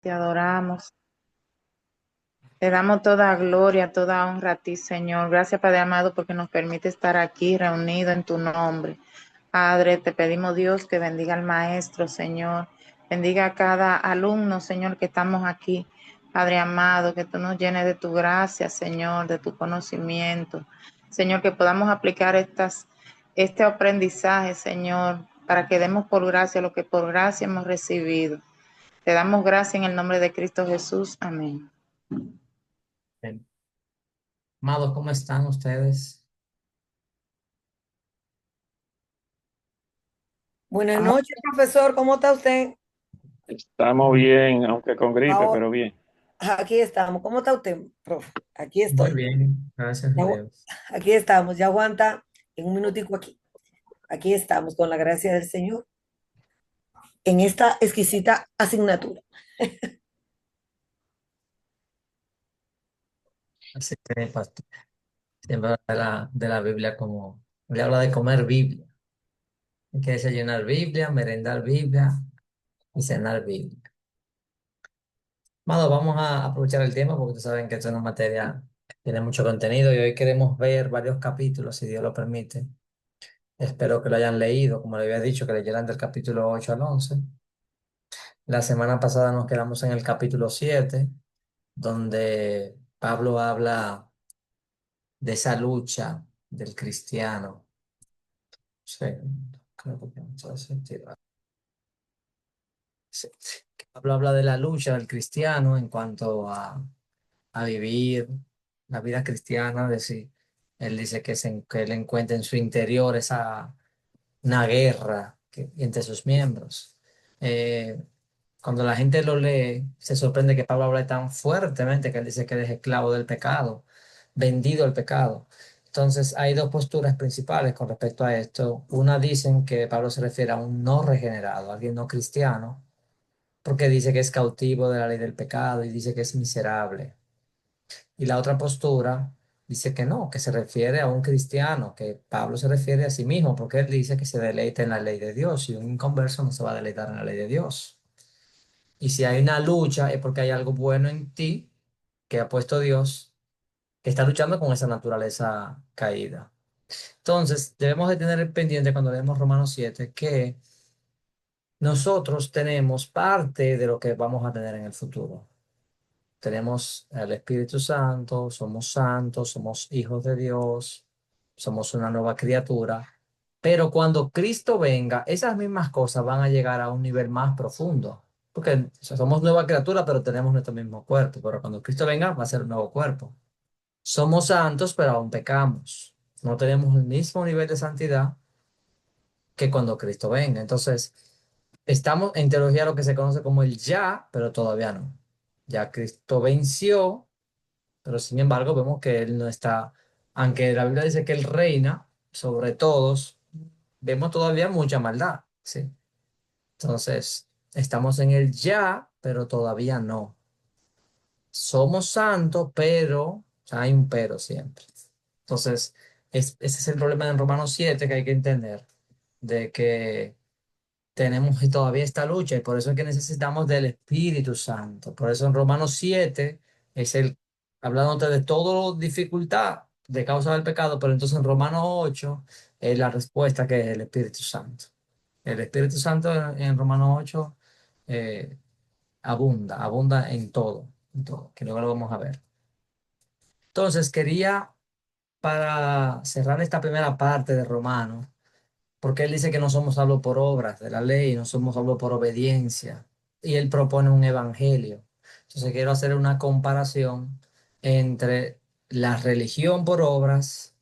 Te adoramos. Te damos toda gloria, toda honra a ti, Señor. Gracias, Padre amado, porque nos permite estar aquí reunidos en tu nombre. Padre, te pedimos, Dios, que bendiga al maestro, Señor. Bendiga a cada alumno, Señor, que estamos aquí. Padre amado, que tú nos llenes de tu gracia, Señor, de tu conocimiento. Señor, que podamos aplicar este aprendizaje, Señor, para que demos por gracia lo que por gracia hemos recibido. Te damos gracias en el nombre de Cristo Jesús. Amén. Bien. Amados, ¿cómo están ustedes? Buenas Estamos noches, profesor. ¿Cómo está usted? Estamos bien, aunque con gripe, Ahora, pero bien. aquí estamos. ¿Cómo está usted, profe? Aquí Muy estoy. bien, gracias a Ya Dios. aquí estamos. Ya aguanta en un minutico aquí. Aquí estamos con la gracia del Señor en esta exquisita asignatura. Así que, pastor, siempre habla de la Biblia como, le habla de comer Biblia. Hay que desayunar Biblia, merendar Biblia y cenar Biblia. Amados, vamos a aprovechar el tiempo porque ustedes saben que esto es una materia que tiene mucho contenido y hoy queremos ver varios capítulos, si Dios lo permite. Espero que lo hayan leído, como le había dicho, que leyeran del capítulo 8 al 11. La semana pasada nos quedamos en el capítulo 7, donde Pablo habla de esa lucha del cristiano. Sí, creo que tiene todo sentido. Sí, sí. Pablo habla de la lucha del cristiano en cuanto a vivir la vida cristiana. Él dice que él encuentra en su interior una guerra entre sus miembros. Eh, Cuando la gente lo lee, se sorprende que Pablo hable tan fuertemente que él dice que él es esclavo del pecado, vendido al pecado. Entonces, hay dos posturas principales con respecto a esto. Una dicen que Pablo se refiere a un no regenerado, a alguien no cristiano, porque dice que es cautivo de la ley del pecado y dice que es miserable. Y la otra postura dice que no, que se refiere a un cristiano, que Pablo se refiere a sí mismo, porque él dice que se deleita en la ley de Dios y un inconverso no se va a deleitar en la ley de Dios. Y si hay una lucha es porque hay algo bueno en ti que ha puesto Dios, que está luchando con esa naturaleza caída. Entonces, debemos de tener pendiente cuando leemos Romanos 7 que nosotros tenemos parte de lo que vamos a tener en el futuro. Tenemos el Espíritu Santo, somos santos, somos hijos de Dios, somos una nueva criatura. Pero cuando Cristo venga, esas mismas cosas van a llegar a un nivel más profundo. Porque o sea, somos nueva criatura, pero tenemos nuestro mismo cuerpo. Pero cuando Cristo venga, va a ser un nuevo cuerpo. Somos santos, pero aún pecamos. No tenemos el mismo nivel de santidad que cuando Cristo venga. Entonces, estamos en teología lo que se conoce como el ya, pero todavía no. Ya Cristo venció, pero sin embargo vemos que Él no está, aunque la Biblia dice que Él reina sobre todos, vemos todavía mucha maldad, ¿sí? Entonces, estamos en el ya, pero todavía no. Somos santos, pero o sea, hay un pero siempre. Entonces, ese es el problema en Romanos 7 que hay que entender, de que tenemos todavía esta lucha y por eso es que necesitamos del Espíritu Santo. Por eso en Romanos 7 es hablándote de toda dificultad de causa del pecado, pero entonces en Romanos 8 es la respuesta que es el Espíritu Santo. El Espíritu Santo en Romanos 8 eh, abunda en todo, que luego lo vamos a ver. Entonces quería, para cerrar esta primera parte de Romanos, porque él dice que no somos salvos por obras de la ley, no somos salvos por obediencia. Y él propone un evangelio. Entonces quiero hacer una comparación entre la religión por obras,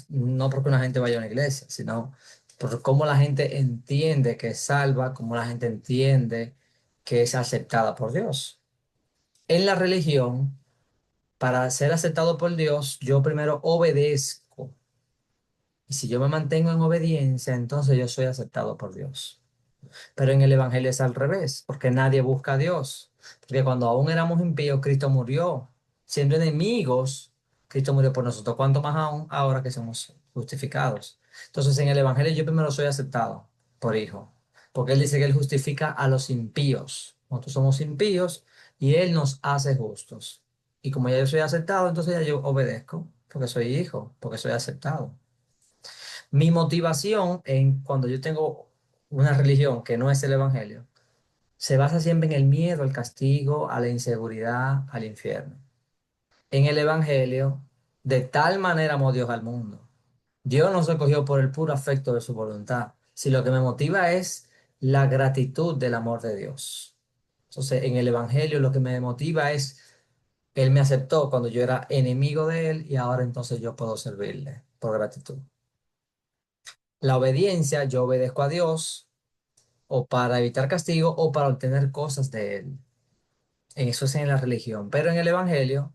no porque una gente vaya a una iglesia, sino por cómo la gente entiende que es salva, cómo la gente entiende que es aceptada por Dios. En la religión, para ser aceptado por Dios, yo primero obedezco. Y si yo me mantengo en obediencia, entonces yo soy aceptado por Dios. Pero en el Evangelio es al revés, porque nadie busca a Dios. Porque cuando aún éramos impíos, Cristo murió. Siendo enemigos, Cristo murió por nosotros. ¿Cuánto más aún ahora que somos justificados? Entonces en el Evangelio yo primero soy aceptado por hijo. porque él dice que él justifica a los impíos. Nosotros somos impíos y él nos hace justos. Y como ya yo soy aceptado, entonces ya yo obedezco, porque soy hijo, porque soy aceptado. Mi motivación cuando yo tengo una religión que no es el evangelio, se basa siempre en el miedo, al castigo, a la inseguridad, al infierno. En el evangelio, de tal manera amó Dios al mundo. Dios no se cogió por el puro afecto de su voluntad, si lo que me motiva es la gratitud del amor de Dios. Entonces, en el evangelio lo que me motiva es, Él me aceptó cuando yo era enemigo de Él y ahora entonces yo puedo servirle por gratitud. La obediencia, yo obedezco a Dios o para evitar castigo o para obtener cosas de Él. Eso es en la religión. Pero en el Evangelio,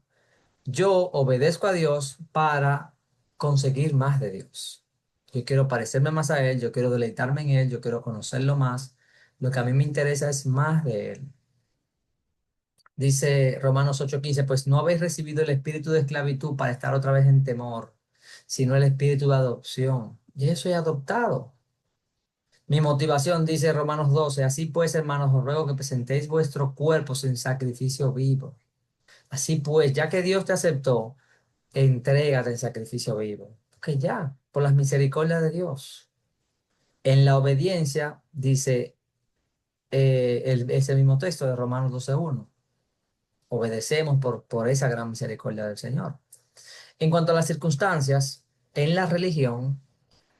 yo obedezco a Dios para conseguir más de Dios. Yo quiero parecerme más a Él, yo quiero deleitarme en Él, yo quiero conocerlo más. Lo que a mí me interesa es más de Él. Dice Romanos 8:15, pues no habéis recibido el espíritu de esclavitud para estar otra vez en temor, sino el espíritu de adopción. Y soy adoptado. Mi motivación, dice Romanos 12, así pues, hermanos, os ruego que presentéis vuestros cuerpos en sacrificio vivo. Así pues, ya que Dios te aceptó, entrégate en sacrificio vivo. Que ya, por las misericordias de Dios. En la obediencia, dice ese mismo texto de Romanos 12:1. Obedecemos por esa gran misericordia del Señor. En cuanto a las circunstancias, en la religión,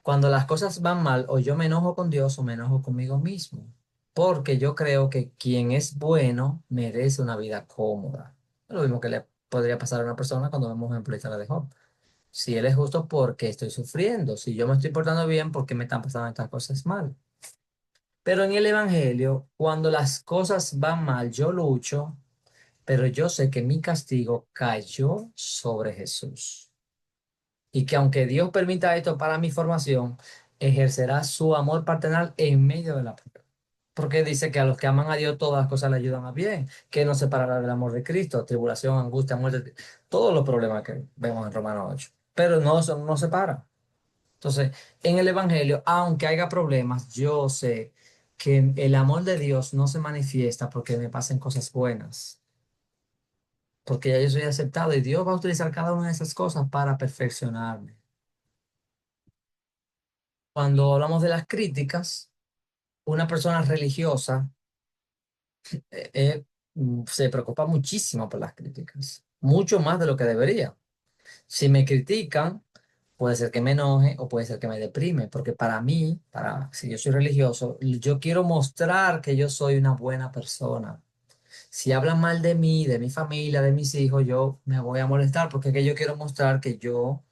cuando las cosas van mal, o yo me enojo con Dios o me enojo conmigo mismo, porque yo creo que quien es bueno merece una vida cómoda. Lo mismo que le podría pasar a una persona cuando vemos ejemplo de la de Job. Si él es justo, ¿por qué estoy sufriendo? Si yo me estoy portando bien, ¿por qué me están pasando estas cosas mal? Pero en el Evangelio, cuando las cosas van mal, yo lucho, pero yo sé que mi castigo cayó sobre Jesús. Y que aunque Dios permita esto para mi formación, ejercerá su amor paternal en medio de la prueba. Porque dice que a los que aman a Dios todas las cosas le ayudan a bien, que nos separará del amor de Cristo, tribulación, angustia, muerte, todos los problemas que vemos en Romanos 8. Pero no, eso no nos separa. Entonces, en el Evangelio, aunque haya problemas, yo sé que el amor de Dios no se manifiesta porque me pasen cosas buenas, porque ya yo soy aceptado y Dios va a utilizar cada una de esas cosas para perfeccionarme. Cuando hablamos de las críticas, una persona religiosa eh, eh, se preocupa muchísimo por las críticas, mucho más de lo que debería. Si me critican, puede ser que me enoje o puede ser que me deprime, porque para mí, si yo soy religioso, yo quiero mostrar que yo soy una buena persona. Si hablan mal de mí, de mi familia, de mis hijos, yo me voy a molestar porque es que yo quiero mostrar que yo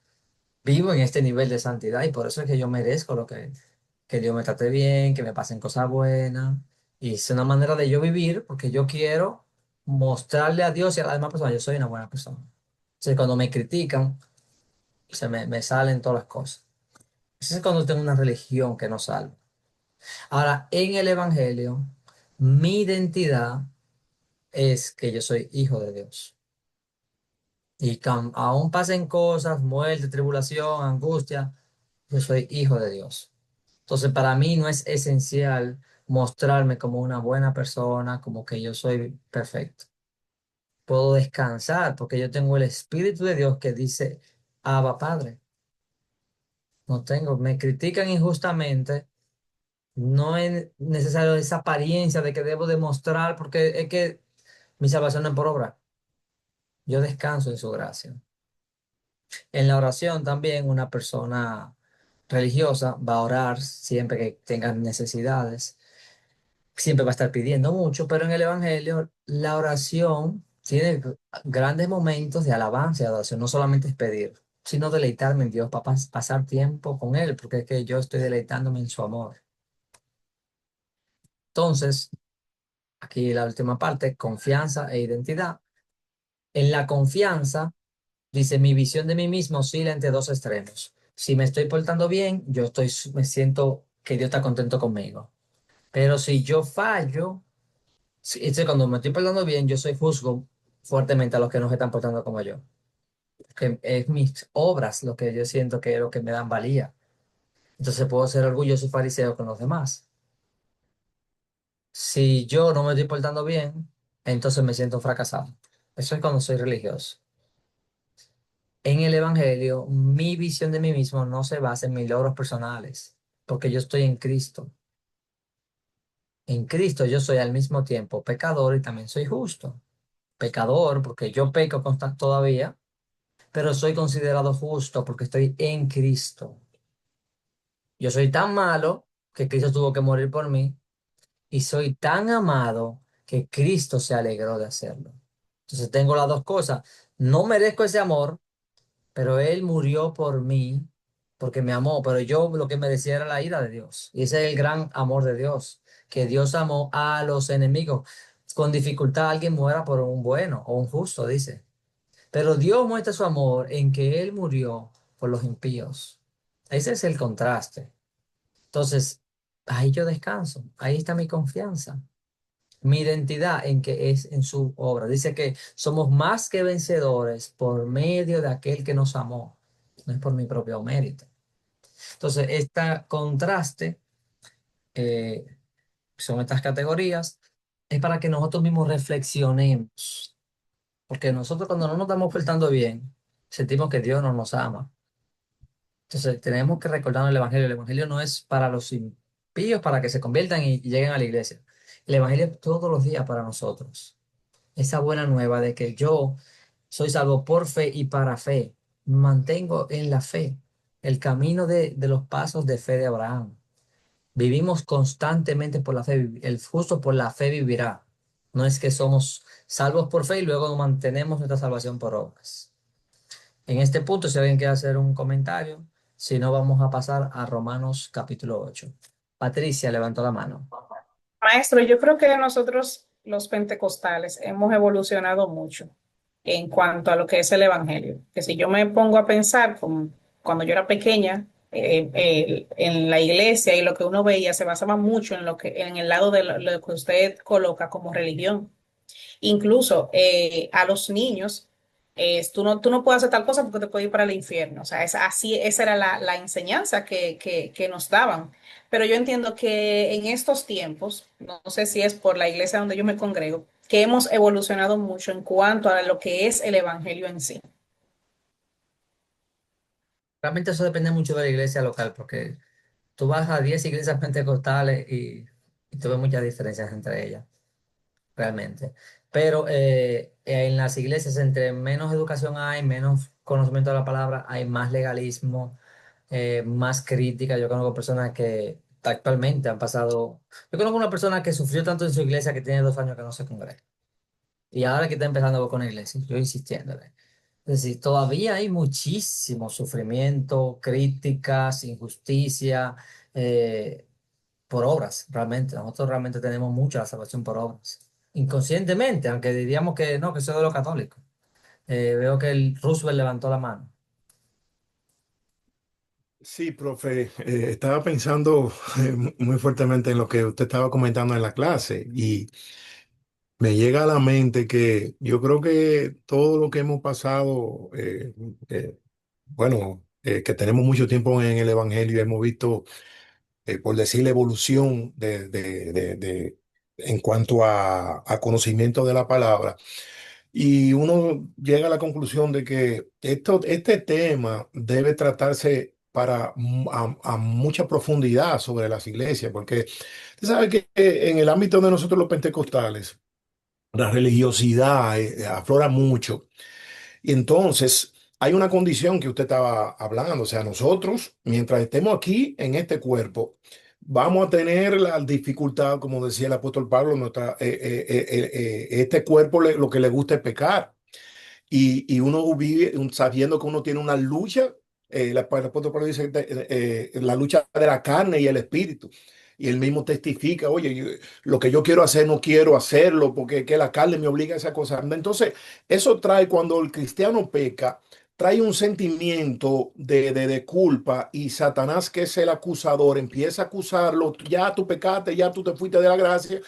vivo en este nivel de santidad y por eso es que yo merezco que Dios me trate bien, que me pasen cosas buenas. Y es una manera de yo vivir porque yo quiero mostrarle a Dios y a las demás personas, yo soy una buena persona. Entonces, cuando me critican, me salen todas las cosas. Eso es cuando tengo una religión que no salva. Ahora, en el Evangelio, mi identidad es que yo soy hijo de Dios. Y que aún pasen cosas, muerte, tribulación, angustia, yo soy hijo de Dios. Entonces, para mí no es esencial mostrarme como una buena persona, como que yo soy perfecto. Puedo descansar porque yo tengo el Espíritu de Dios que dice, Abba Padre. No tengo, me critican injustamente. No es necesario esa apariencia de que debo demostrar, porque es que mi salvación no es por obra. Yo descanso en su gracia. En la oración también una persona religiosa va a orar siempre que tenga necesidades. Siempre va a estar pidiendo mucho, pero en el Evangelio la oración tiene grandes momentos de alabanza y adoración. No solamente es pedir, sino deleitarme en Dios para pasar tiempo con Él, porque es que yo estoy deleitándome en su amor. Entonces, aquí la última parte, confianza e identidad. En la confianza, dice, mi visión de mí mismo oscila entre dos extremos. Si me estoy portando bien, me siento que Dios está contento conmigo. Pero si yo fallo, cuando me estoy portando bien, yo juzgo fuertemente a los que no se están portando como yo. Que es mis obras lo que yo siento que es lo que me dan valía. Entonces puedo ser orgulloso y fariseo con los demás. Si yo no me estoy portando bien, entonces me siento fracasado. Eso es cuando soy religioso. En el Evangelio, mi visión de mí mismo no se basa en mis logros personales, porque yo estoy en Cristo. En Cristo yo soy al mismo tiempo pecador y también soy justo. Pecador porque yo peco todavía, pero soy considerado justo porque estoy en Cristo. Yo soy tan malo que Cristo tuvo que morir por mí y soy tan amado que Cristo se alegró de hacerlo. Entonces tengo las dos cosas. No merezco ese amor, pero Él murió por mí porque me amó, pero yo lo que merecía era la ira de Dios. Y ese es el gran amor de Dios, que Dios amó a los enemigos. Con dificultad alguien muera por un bueno o un justo, dice. Pero Dios muestra su amor en que Él murió por los impíos. Ese es el contraste. Entonces, ahí yo descanso, ahí está mi confianza, mi identidad en que es en su obra. Dice que somos más que vencedores por medio de aquel que nos amó, no es por mi propio mérito. Entonces, este contraste, eh, son estas categorías, es para que nosotros mismos reflexionemos, porque nosotros cuando no nos estamos portando bien, sentimos que Dios no nos ama. Entonces, tenemos que recordar el Evangelio. El Evangelio no es para los impíos, para que se conviertan y lleguen a la iglesia. El Evangelio es todos los días para nosotros. Esa buena nueva de que yo soy salvo por fe y para fe. Me mantengo en la fe, el camino de los pasos de fe de Abraham. Vivimos constantemente por la fe. El justo por la fe vivirá. No es que somos salvos por fe y luego mantenemos nuestra salvación por obras. En este punto, si alguien quiere hacer un comentario, si no, vamos a pasar a Romanos capítulo 8. Patricia levantó la mano. Maestro, yo creo que nosotros los pentecostales hemos evolucionado mucho en cuanto a lo que es el evangelio. Que si yo me pongo a pensar, como cuando yo era pequeña, en la iglesia y lo que uno veía se basaba mucho en en el lado de lo que usted coloca como religión. Incluso a los niños, tú no puedes hacer tal cosa porque te puede ir para el infierno. O sea, esa era la enseñanza que nos daban. Pero yo entiendo que en estos tiempos, no sé si es por la iglesia donde yo me congrego, que hemos evolucionado mucho en cuanto a lo que es el evangelio en sí. Realmente eso depende mucho de la iglesia local, porque tú vas a 10 iglesias pentecostales y tú ves muchas diferencias entre ellas, realmente. Pero en las iglesias, entre menos educación hay, menos conocimiento de la palabra, hay más legalismo, más crítica. Yo conozco personas que actualmente han pasado. Yo conozco una persona que sufrió tanto en su iglesia que tiene 2 años que no se congrega. Y ahora que está empezando con la iglesia, yo insistiéndole. Es decir, todavía hay muchísimo sufrimiento, críticas, injusticia, eh, por obras, realmente. Nosotros realmente tenemos mucha la salvación por obras. Inconscientemente, aunque diríamos que no, que eso es de los católicos. Veo que el Roosevelt levantó la mano. Sí, profe, estaba pensando muy fuertemente en lo que usted estaba comentando en la clase y me llega a la mente que yo creo que todo lo que hemos pasado, que tenemos mucho tiempo en el Evangelio, hemos visto, por decir, la evolución en cuanto a conocimiento de la palabra. Y uno llega a la conclusión de que este tema debe tratarse a mucha profundidad sobre las iglesias, porque usted sabe que en el ámbito de nosotros los pentecostales, la religiosidad aflora mucho. Y entonces hay una condición que usted estaba hablando, o sea, nosotros, mientras estemos aquí en este cuerpo, vamos a tener la dificultad, como decía el apóstol Pablo, este cuerpo lo que le gusta es pecar. Y uno vive sabiendo que uno tiene una lucha, el apóstol Pablo dice, la lucha de la carne y el espíritu. Y él mismo testifica, oye, lo que yo quiero hacer no quiero hacerlo porque que la carne me obliga a esa cosa. Entonces, eso trae, cuando el cristiano peca, trae un sentimiento de culpa, y Satanás, que es el acusador, empieza a acusarlo, ya tú pecaste, ya tú te fuiste de la gracia.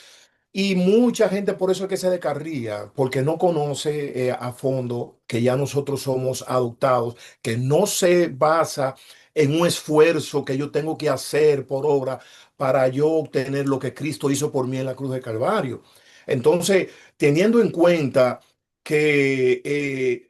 Y mucha gente por eso es que se descarría, porque no conoce a fondo que ya nosotros somos adoptados, que no se basa en un esfuerzo que yo tengo que hacer por obra para yo obtener lo que Cristo hizo por mí en la cruz de Calvario. Entonces, teniendo en cuenta que,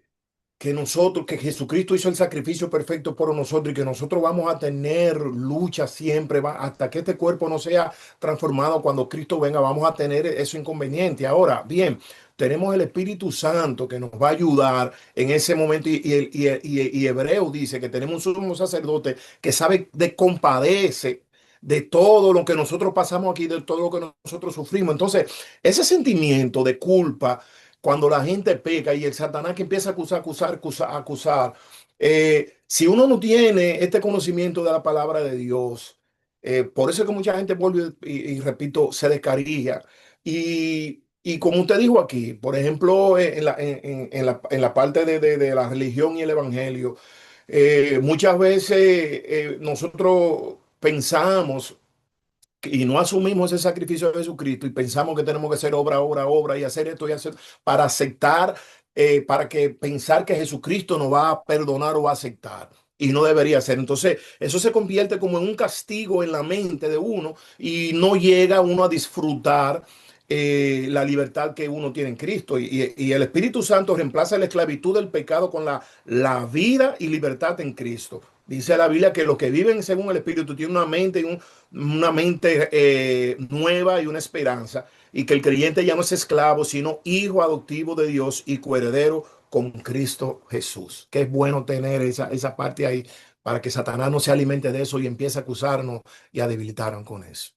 que Jesucristo hizo el sacrificio perfecto por nosotros y que nosotros vamos a tener lucha siempre, hasta que este cuerpo no sea transformado cuando Cristo venga, vamos a tener eso inconveniente. Ahora, bien, tenemos el Espíritu Santo que nos va a ayudar en ese momento y Hebreo dice que tenemos un sumo sacerdote que sabe de compadece de todo lo que nosotros pasamos aquí, de todo lo que nosotros sufrimos. Entonces, ese sentimiento de culpa cuando la gente peca y el Satanás que empieza a acusar, si uno no tiene este conocimiento de la palabra de Dios, por eso es que mucha gente vuelve y repito, se descarría. Y como usted dijo aquí, por ejemplo, en la parte de la religión y el evangelio, muchas veces nosotros pensamos y no asumimos ese sacrificio de Jesucristo y pensamos que tenemos que hacer obra y hacer esto y hacer para aceptar, para que pensar que Jesucristo nos va a perdonar o va a aceptar. Y no debería ser. Entonces, eso se convierte como en un castigo en la mente de uno y no llega uno a disfrutar la libertad que uno tiene en Cristo. Y el Espíritu Santo reemplaza la esclavitud del pecado con la vida y libertad en Cristo. Dice la Biblia que los que viven según el Espíritu tienen una mente nueva y una esperanza, y que el creyente ya no es esclavo, sino hijo adoptivo de Dios y coheredero con Cristo Jesús. Qué bueno tener esa parte ahí para que Satanás no se alimente de eso y empiece a acusarnos y a debilitarnos con eso.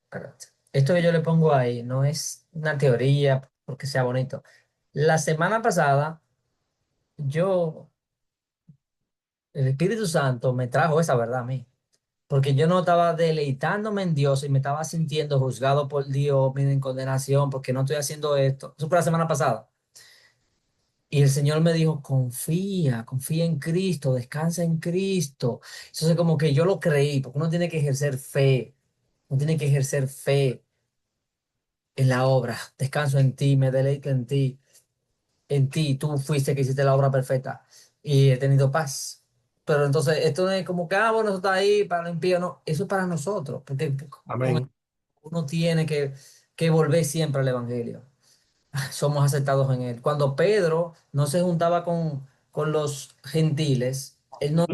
Correcto. Esto que yo le pongo ahí no es una teoría porque sea bonito. La semana pasada, yo, el Espíritu Santo me trajo esa verdad a mí, porque yo no estaba deleitándome en Dios y me estaba sintiendo juzgado por Dios, en condenación, porque no estoy haciendo esto. Eso fue la semana pasada. Y el Señor me dijo, confía en Cristo, descansa en Cristo. Eso es como que yo lo creí, porque uno tiene que ejercer fe, uno tiene que ejercer fe en la obra. Descanso en ti, me deleito en ti, tú fuiste que hiciste la obra perfecta y he tenido paz. Pero entonces esto no es como que, bueno, eso está ahí para el impío, no, eso es para nosotros, porque Amén. uno tiene que volver siempre al Evangelio. Somos aceptados en él. Cuando Pedro no se juntaba con los gentiles, él no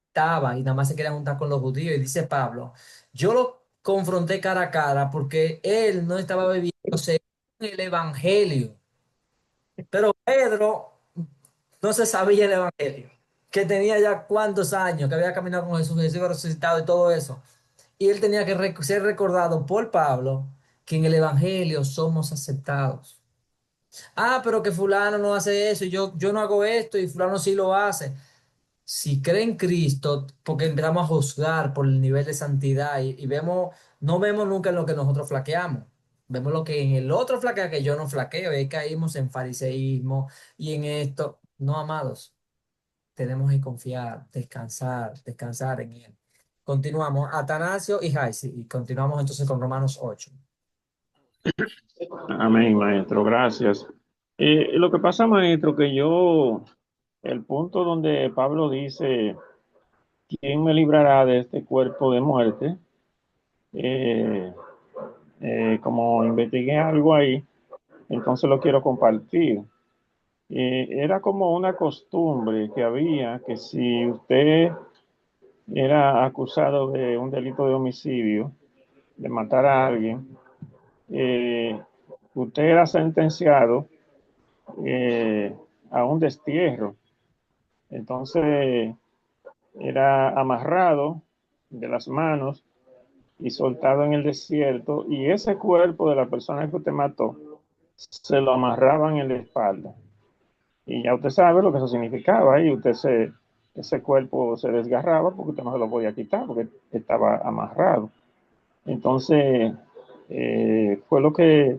estaba y nada más se quería juntar con los judíos. Y dice Pablo, yo lo confronté cara a cara porque él no estaba viviendo según el Evangelio. Pero Pedro no se sabía el Evangelio, que tenía ya cuántos años, que había caminado con Jesús, Jesús había resucitado y todo eso. Y él tenía que ser recordado por Pablo que en el Evangelio somos aceptados. Pero que fulano no hace eso y yo no hago esto y fulano sí lo hace. Si cree en Cristo, porque empezamos a juzgar por el nivel de santidad y vemos, no vemos nunca en lo que nosotros flaqueamos. Vemos lo que en el otro flaquea que yo no flaqueo y ahí caímos en fariseísmo y en esto. No, amados, tenemos que confiar, descansar en Él. Continuamos, Atanasio y Jaisi, y continuamos entonces con Romanos 8. Amén, maestro, gracias. Lo que pasa, maestro, que el punto donde Pablo dice, ¿quién me librará de este cuerpo de muerte? Eh, como investigué algo ahí, entonces lo quiero compartir. Era como una costumbre que había que si usted era acusado de un delito de homicidio, de matar a alguien, eh, usted era sentenciado a un destierro. Entonces era amarrado de las manos y soltado en el desierto, y ese cuerpo de la persona que usted mató se lo amarraban en la espalda. Y ya usted sabe lo que eso significaba, y ese cuerpo se desgarraba porque usted no se lo podía quitar porque estaba amarrado. Entonces, fue lo que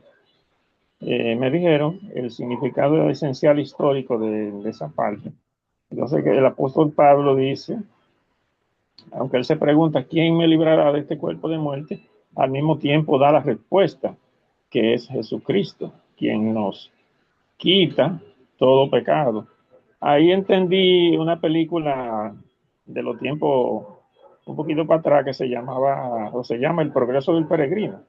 me dijeron, el significado esencial histórico de esa parte. Entonces, que el apóstol Pablo dice, aunque él se pregunta, ¿quién me librará de este cuerpo de muerte? Al mismo tiempo da la respuesta, que es Jesucristo, quien nos quita todo pecado. Ahí entendí una película de los tiempos un poquito para atrás que se llamaba, o se llama El progreso del peregrino.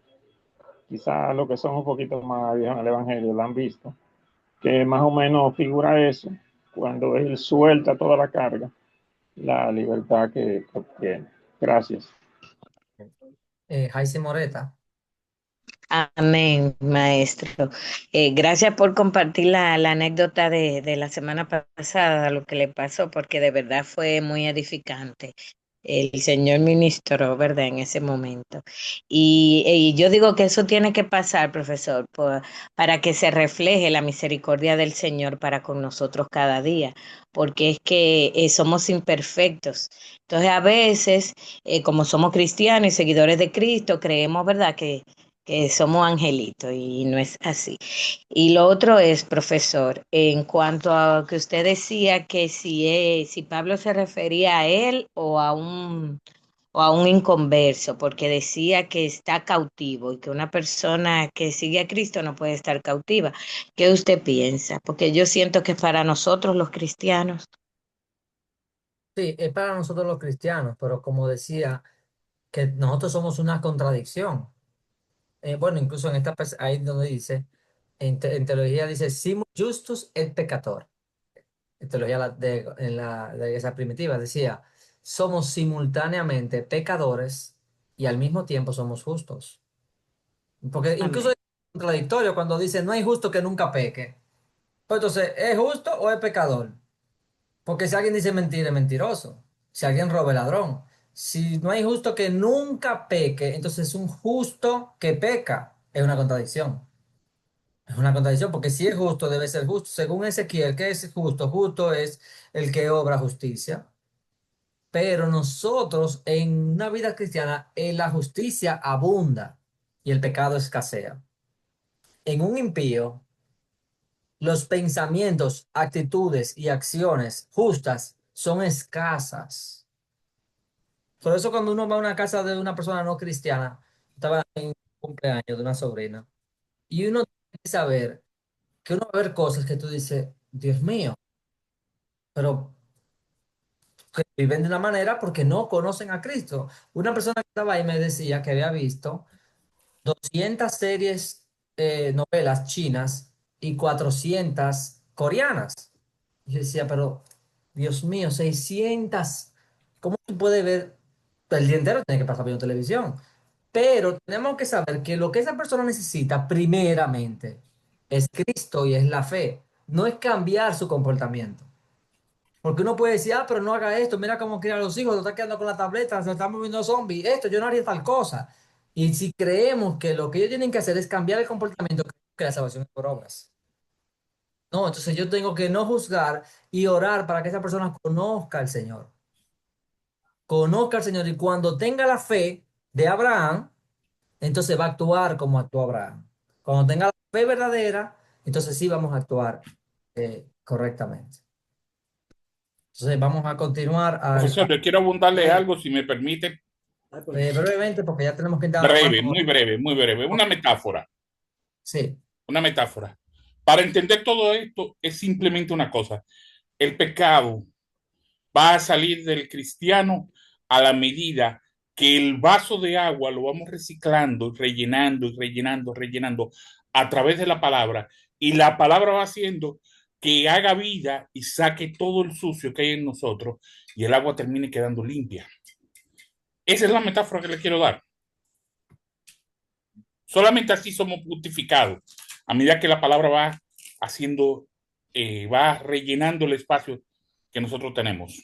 Quizás los que son un poquito más viejos en el Evangelio la han visto, que más o menos figura eso, cuando él suelta toda la carga, la libertad que obtiene. Gracias. Jaisi Moreta. Amén, maestro. Gracias por compartir la anécdota de la semana pasada, lo que le pasó, porque de verdad fue muy edificante. El Señor ministró, ¿verdad? En ese momento. Y yo digo que eso tiene que pasar, profesor, para que se refleje la misericordia del Señor para con nosotros cada día, porque es que somos imperfectos. Entonces, a veces, como somos cristianos y seguidores de Cristo, creemos, ¿verdad? Que somos angelitos y no es así. Y lo otro es, profesor, en cuanto a que usted decía que si Pablo se refería a él o a un inconverso, porque decía que está cautivo y que una persona que sigue a Cristo no puede estar cautiva. ¿Qué usted piensa? Porque yo siento que para nosotros los cristianos. Sí, es para nosotros los cristianos, pero como decía, que nosotros somos una contradicción. Bueno, incluso en ahí donde dice, en teología dice, simus justus et peccator. En teología de la iglesia primitiva decía, somos simultáneamente pecadores y al mismo tiempo somos justos. Porque incluso Amén. es contradictorio cuando dice, no hay justo que nunca peque. Pues entonces, ¿es justo o es pecador? Porque si alguien dice mentira, es mentiroso. Si alguien roba, es ladrón. Si no hay justo que nunca peque, entonces un justo que peca es una contradicción. Es una contradicción porque si es justo, debe ser justo. Según Ezequiel, ¿qué es justo? Justo es el que obra justicia. Pero nosotros en una vida cristiana, la justicia abunda y el pecado escasea. En un impío, los pensamientos, actitudes y acciones justas son escasas. Por eso cuando uno va a una casa de una persona no cristiana, estaba en un cumpleaños de una sobrina, y uno tiene que saber que uno va a ver cosas que tú dices, Dios mío, pero que viven de una manera porque no conocen a Cristo. Una persona que estaba ahí me decía que había visto 200 series, novelas chinas y 400 coreanas. Y yo decía, pero Dios mío, 600, ¿cómo se puede ver el día entero? Tiene que pasar viendo televisión. Pero tenemos que saber que lo que esa persona necesita primeramente es Cristo y es la fe. No es cambiar su comportamiento. Porque uno puede decir, ah, pero no haga esto, mira cómo cría a los hijos, se está quedando con la tableta, se están moviendo zombies, esto, yo no haría tal cosa. Y si creemos que lo que ellos tienen que hacer es cambiar el comportamiento, que la salvación es por obras. No, entonces yo tengo que no juzgar y orar para que esa persona conozca al Señor. Conozca al Señor y cuando tenga la fe de Abraham, entonces va a actuar como actuó Abraham. Cuando tenga la fe verdadera, entonces sí vamos a actuar correctamente. Entonces vamos a continuar Profesor, yo quiero abundarle eh, algo, si me permite, brevemente porque ya tenemos que entrar a tomar breve, muy breve, muy breve. Sí, Una metáfora. Para entender todo esto es simplemente una cosa. El pecado va a salir del cristiano a la medida que el vaso de agua lo vamos reciclando, rellenando y rellenando, rellenando a través de la palabra. Y la palabra va haciendo que haga vida y saque todo el sucio que hay en nosotros y el agua termine quedando limpia. Esa es la metáfora que le quiero dar. Solamente así somos justificados. A medida que la palabra va haciendo, va rellenando el espacio que nosotros tenemos.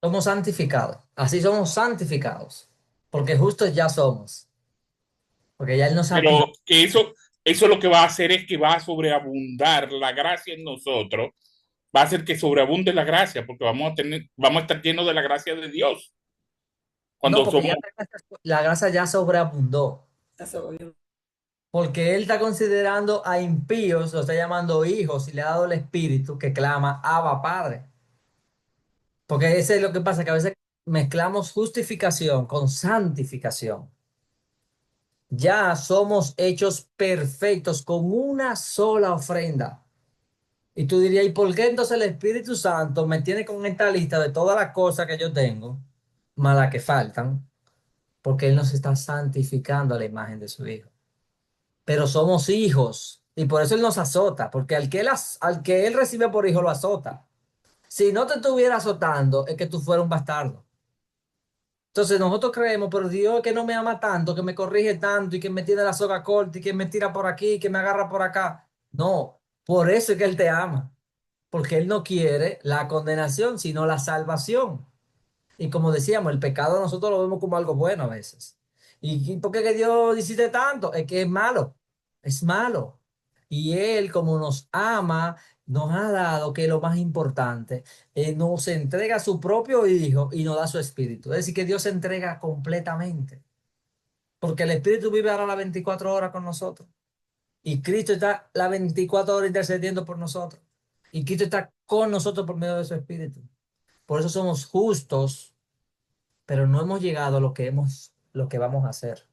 somos santificados. Así somos santificados. Porque justos ya somos. Porque ya Él nos santificó. Pero que eso lo que va a hacer es que va a sobreabundar la gracia en nosotros. Va a hacer que sobreabunde la gracia, porque vamos a estar llenos de la gracia de Dios. No, Cuando porque somos, ya la gracia ya sobreabundó. Porque Él está considerando a impíos, lo está llamando hijos y le ha dado el espíritu que clama, Abba, Padre. Porque ese es lo que pasa, que a veces mezclamos justificación con santificación. Ya somos hechos perfectos con una sola ofrenda. Y tú dirías, ¿y por qué entonces el Espíritu Santo me tiene con esta lista de todas las cosas que yo tengo, más las que faltan? Porque Él nos está santificando a la imagen de su Hijo. Pero somos hijos y por eso Él nos azota, porque al que Él recibe por hijo lo azota. Si no te estuviera azotando, es que tú fueras un bastardo. Entonces nosotros creemos, pero Dios que no me ama tanto, que me corrige tanto y que me tiene la soga corta y que me tira por aquí y que me agarra por acá. No, por eso es que Él te ama, porque Él no quiere la condenación, sino la salvación. Y como decíamos, el pecado nosotros lo vemos como algo bueno a veces. ¿Y por qué que Dios hiciste tanto? Es que es malo, es malo. Y Él, como nos ama, nos ha dado, que es lo más importante, nos entrega a su propio Hijo y nos da su Espíritu. Es decir, que Dios se entrega completamente. Porque el Espíritu vive ahora las 24 horas con nosotros. Y Cristo está las 24 horas intercediendo por nosotros. Y Cristo está con nosotros por medio de su Espíritu. Por eso somos justos, pero no hemos llegado a lo que vamos a hacer.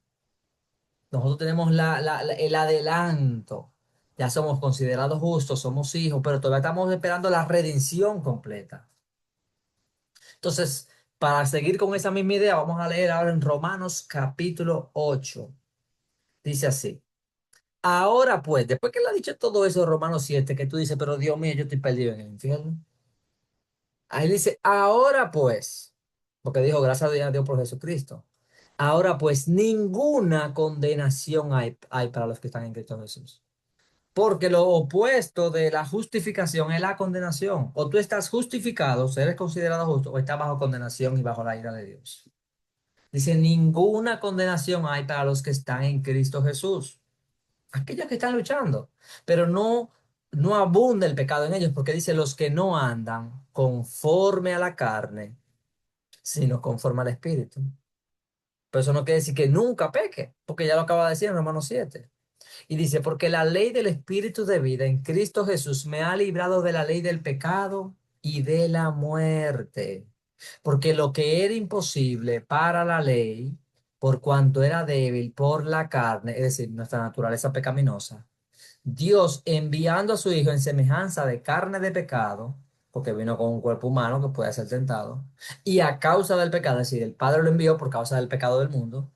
Nosotros tenemos el adelanto. Ya somos considerados justos, somos hijos, pero todavía estamos esperando la redención completa. Entonces, para seguir con esa misma idea, vamos a leer ahora en Romanos capítulo 8. Dice así. Ahora pues, después que le ha dicho todo eso, Romanos 7, que tú dices, pero Dios mío, yo estoy perdido en el infierno. Ahí dice, ahora pues, porque dijo, gracias a Dios por Jesucristo. Ahora pues, ninguna condenación hay para los que están en Cristo Jesús. Porque lo opuesto de la justificación es la condenación. O tú estás justificado, o sea, eres considerado justo, o estás bajo condenación y bajo la ira de Dios. Dice, ninguna condenación hay para los que están en Cristo Jesús. Aquellos que están luchando, pero no abunda el pecado en ellos, porque dice los que no andan conforme a la carne, sino conforme al Espíritu. Pero eso no quiere decir que nunca peque, porque ya lo acaba de decir en Romanos 7. Y dice, porque la ley del Espíritu de vida en Cristo Jesús me ha librado de la ley del pecado y de la muerte. Porque lo que era imposible para la ley, por cuanto era débil por la carne, es decir, nuestra naturaleza pecaminosa, Dios enviando a su Hijo en semejanza de carne de pecado, porque vino con un cuerpo humano que puede ser tentado, y a causa del pecado, es decir, el Padre lo envió por causa del pecado del mundo,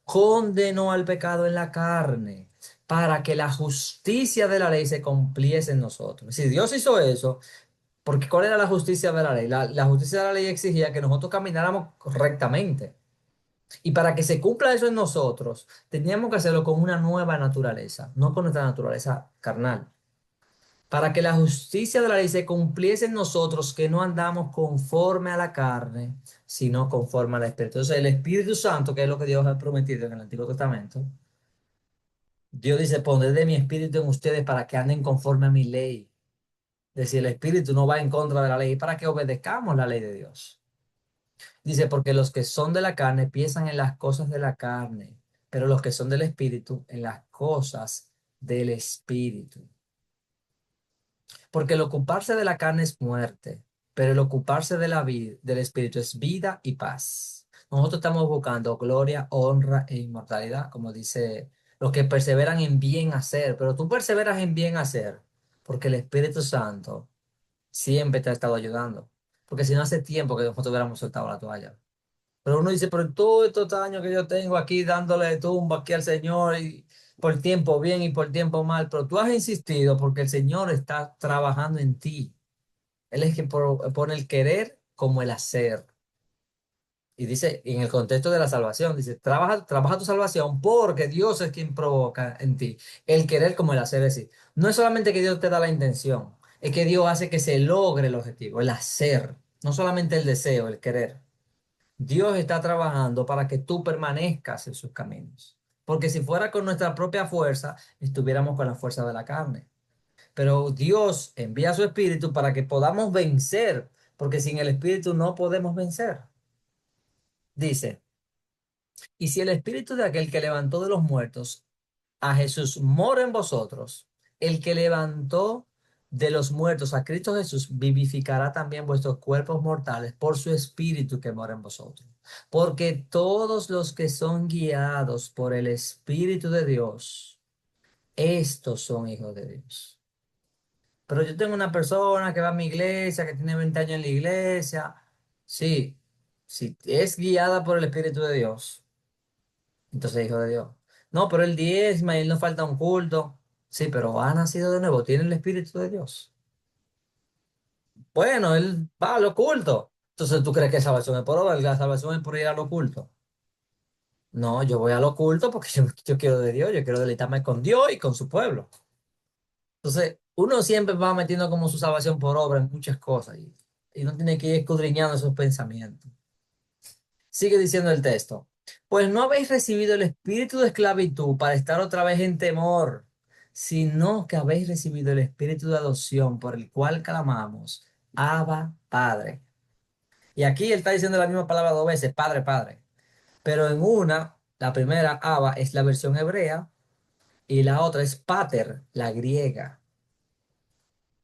condenó al pecado en la carne para que la justicia de la ley se cumpliese en nosotros. Si Dios hizo eso, porque ¿cuál era la justicia de la ley? La justicia de la ley exigía que nosotros camináramos correctamente. Y para que se cumpla eso en nosotros, teníamos que hacerlo con una nueva naturaleza, no con nuestra naturaleza carnal. Para que la justicia de la ley se cumpliese en nosotros, que no andamos conforme a la carne, sino conforme al Espíritu. Entonces, el Espíritu Santo, que es lo que Dios ha prometido en el Antiguo Testamento, Dios dice, pondré de mi Espíritu en ustedes para que anden conforme a mi ley. Es decir, el Espíritu no va en contra de la ley, para que obedezcamos la ley de Dios. Dice, porque los que son de la carne piensan en las cosas de la carne, pero los que son del Espíritu en las cosas del Espíritu. Porque el ocuparse de la carne es muerte, pero el ocuparse de la vida, del Espíritu es vida y paz. Nosotros estamos buscando gloria, honra e inmortalidad, como dice, los que perseveran en bien hacer, pero tú perseveras en bien hacer, porque el Espíritu Santo siempre te ha estado ayudando. Porque si no hace tiempo que nosotros hubiéramos soltado la toalla. Pero uno dice, pero todos estos años que yo tengo aquí dándole tumba aquí al Señor y por tiempo bien y por tiempo mal, pero tú has insistido porque el Señor está trabajando en ti. Él es quien pone el querer como el hacer. Y dice, en el contexto de la salvación, dice, trabaja tu salvación porque Dios es quien provoca en ti el querer como el hacer. Es decir, no es solamente que Dios te da la intención, es que Dios hace que se logre el objetivo, el hacer, no solamente el deseo, el querer. Dios está trabajando para que tú permanezcas en sus caminos. Porque si fuera con nuestra propia fuerza, estuviéramos con la fuerza de la carne. Pero Dios envía su Espíritu para que podamos vencer, porque sin el Espíritu no podemos vencer. Dice, y si el Espíritu de aquel que levantó de los muertos a Jesús mora en vosotros, el que levantó de los muertos a Cristo Jesús vivificará también vuestros cuerpos mortales por su Espíritu que mora en vosotros. Porque todos los que son guiados por el Espíritu de Dios, estos son hijos de Dios. Pero yo tengo una persona que va a mi iglesia, que tiene 20 años en la iglesia. Sí, si es guiada por el Espíritu de Dios, entonces es hijo de Dios. No, pero él diezma y él no falta un culto. Sí, pero ha nacido de nuevo, tiene el Espíritu de Dios. Bueno, él va al oculto. Entonces, ¿tú crees que salvación es por obra? La salvación es por ir al oculto. No, yo voy al oculto porque yo quiero de Dios, yo quiero deleitarme con Dios y con su pueblo. Entonces, uno siempre va metiendo como su salvación por obra en muchas cosas y uno tiene que ir escudriñando esos pensamientos. Sigue diciendo el texto. Pues no habéis recibido el espíritu de esclavitud para estar otra vez en temor, sino que habéis recibido el espíritu de adopción por el cual clamamos, Abba, Padre. Y aquí él está diciendo la misma palabra dos veces, Padre, Padre. Pero en una, la primera, Abba, es la versión hebrea y la otra es Pater, la griega.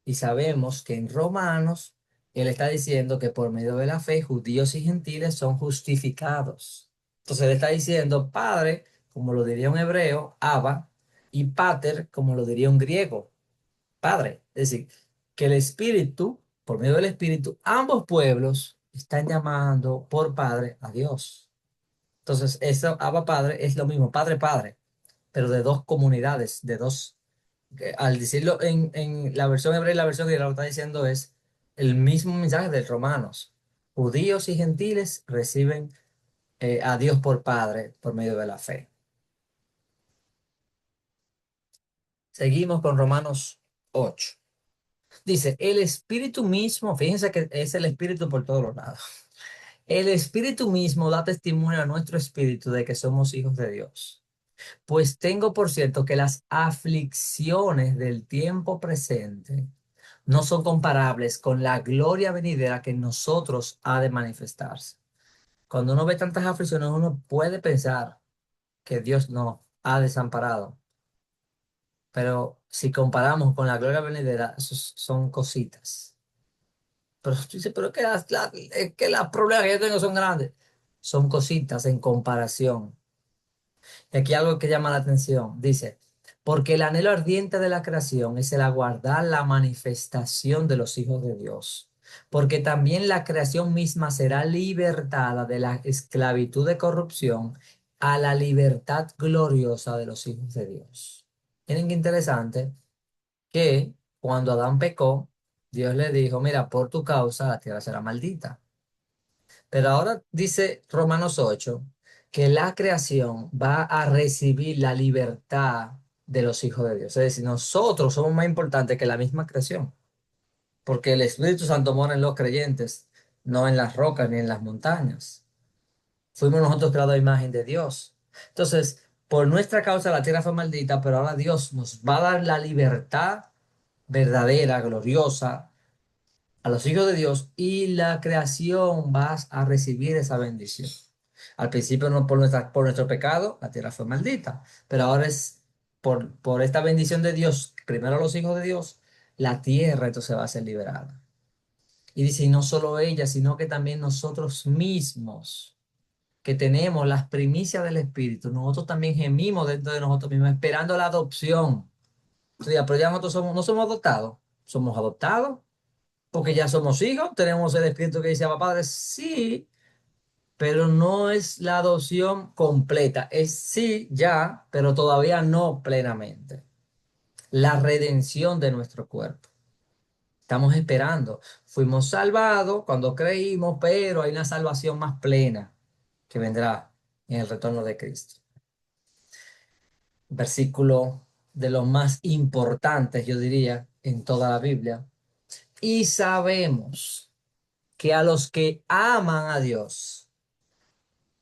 Y sabemos que en Romanos él está diciendo que por medio de la fe judíos y gentiles son justificados. Entonces él está diciendo Padre, como lo diría un hebreo, Abba, y Pater, como lo diría un griego, Padre. Es decir, que el Espíritu, por medio del Espíritu, ambos pueblos están llamando por Padre a Dios. Entonces, eso, Abba Padre, es lo mismo, Padre Padre, pero de dos comunidades, de dos que al decirlo en la versión hebrea y la versión griega, lo que está diciendo es el mismo mensaje de Romanos. Judíos y gentiles reciben a Dios por Padre por medio de la fe. Seguimos con Romanos 8. Dice, el Espíritu mismo, fíjense que es el Espíritu por todos los lados. El Espíritu mismo da testimonio a nuestro espíritu de que somos hijos de Dios. Pues tengo por cierto que las aflicciones del tiempo presente no son comparables con la gloria venidera que en nosotros ha de manifestarse. Cuando uno ve tantas aflicciones, uno puede pensar que Dios nos ha desamparado. Pero si comparamos con la gloria venidera, esos son cositas. Pero tú dices, pero es que las problemas que yo tengo son grandes. Son cositas en comparación. Y aquí algo que llama la atención. Dice, porque el anhelo ardiente de la creación es el aguardar la manifestación de los hijos de Dios. Porque también la creación misma será libertada de la esclavitud de corrupción a la libertad gloriosa de los hijos de Dios. Miren qué interesante que cuando Adán pecó, Dios le dijo, mira, por tu causa la tierra será maldita. Pero ahora dice Romanos 8 que la creación va a recibir la libertad de los hijos de Dios. Es decir, nosotros somos más importantes que la misma creación, porque el Espíritu Santo mora en los creyentes, no en las rocas ni en las montañas. Fuimos nosotros creados a imagen de Dios. Entonces, por nuestra causa la tierra fue maldita, pero ahora Dios nos va a dar la libertad verdadera, gloriosa, a los hijos de Dios y la creación vas a recibir esa bendición. Al principio no por nuestro pecado, la tierra fue maldita, pero ahora es por esta bendición de Dios, primero los hijos de Dios, la tierra entonces va a ser liberada. Y dice, y no solo ella, sino que también nosotros mismos, que tenemos las primicias del Espíritu, nosotros también gemimos dentro de nosotros mismos, esperando la adopción. O sea, pero ya nosotros no somos adoptados, somos adoptados porque ya somos hijos, tenemos el espíritu que dice, Abba Padre, sí, pero no es la adopción completa, es sí, ya, pero todavía no plenamente. La redención de nuestro cuerpo. Estamos esperando. Fuimos salvados cuando creímos, pero hay una salvación más plena que vendrá en el retorno de Cristo. Versículo de los más importantes, yo diría, en toda la Biblia. Y sabemos que a los que aman a Dios,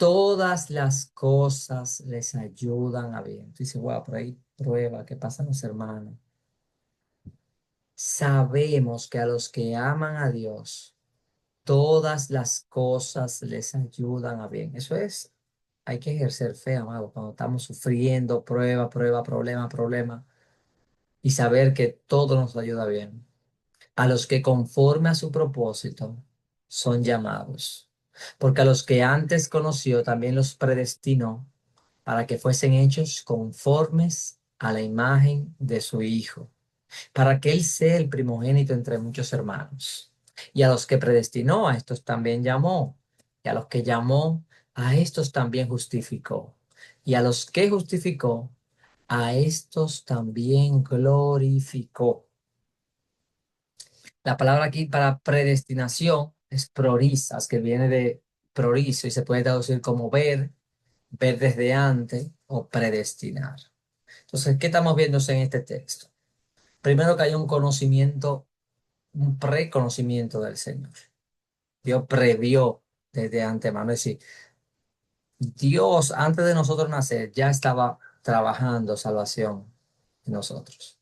todas las cosas les ayudan a bien. Tú dices, wow, por ahí prueba que pasan los hermanos. Sabemos que a los que aman a Dios, todas las cosas les ayudan a bien. Eso es, hay que ejercer fe, amado, cuando estamos sufriendo, problema, y saber que todo nos ayuda bien. A los que conforme a su propósito son llamados. Porque a los que antes conoció también los predestinó para que fuesen hechos conformes a la imagen de su Hijo, para que Él sea el primogénito entre muchos hermanos. Y a los que predestinó, a estos también llamó. Y a los que llamó, a estos también justificó. Y a los que justificó, a estos también glorificó. La palabra aquí para predestinación es prorisas, que viene de prorizo y se puede traducir como ver, ver desde antes o predestinar. Entonces, ¿qué estamos viendo en este texto? Primero que hay un conocimiento, un preconocimiento del Señor. Dios previó desde antemano. Es decir, Dios antes de nosotros nacer ya estaba trabajando salvación en nosotros.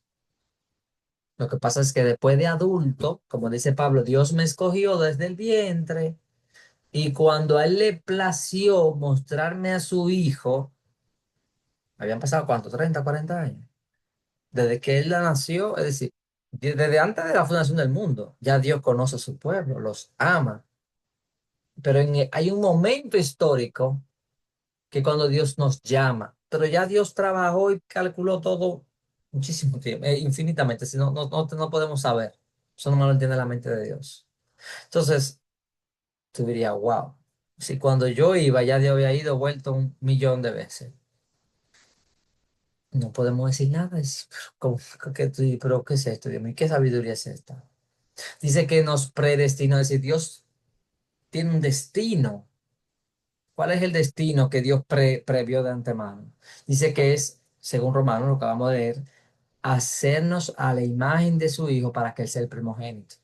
Lo que pasa es que después de adulto, como dice Pablo, Dios me escogió desde el vientre y cuando a él le plació mostrarme a su hijo, habían pasado ¿cuánto? 30, 40 años. Desde que él nació, es decir, desde antes de la fundación del mundo, ya Dios conoce a su pueblo, los ama. Pero hay un momento histórico que cuando Dios nos llama, pero ya Dios trabajó y calculó todo muchísimo tiempo, infinitamente, si no, no podemos saber. Eso no lo entiende la mente de Dios. Entonces, tú dirías, wow, si cuando yo iba, ya Dios había ido, vuelto 1 millón de veces. No podemos decir nada. Pero ¿qué es esto, Dios mío? ¿Qué sabiduría es esta? Dice que nos predestinó, es decir, Dios tiene un destino. ¿Cuál es el destino que Dios previó de antemano? Dice que es, según Romanos, lo que acabamos de leer, hacernos a la imagen de su Hijo para que Él sea el primogénito.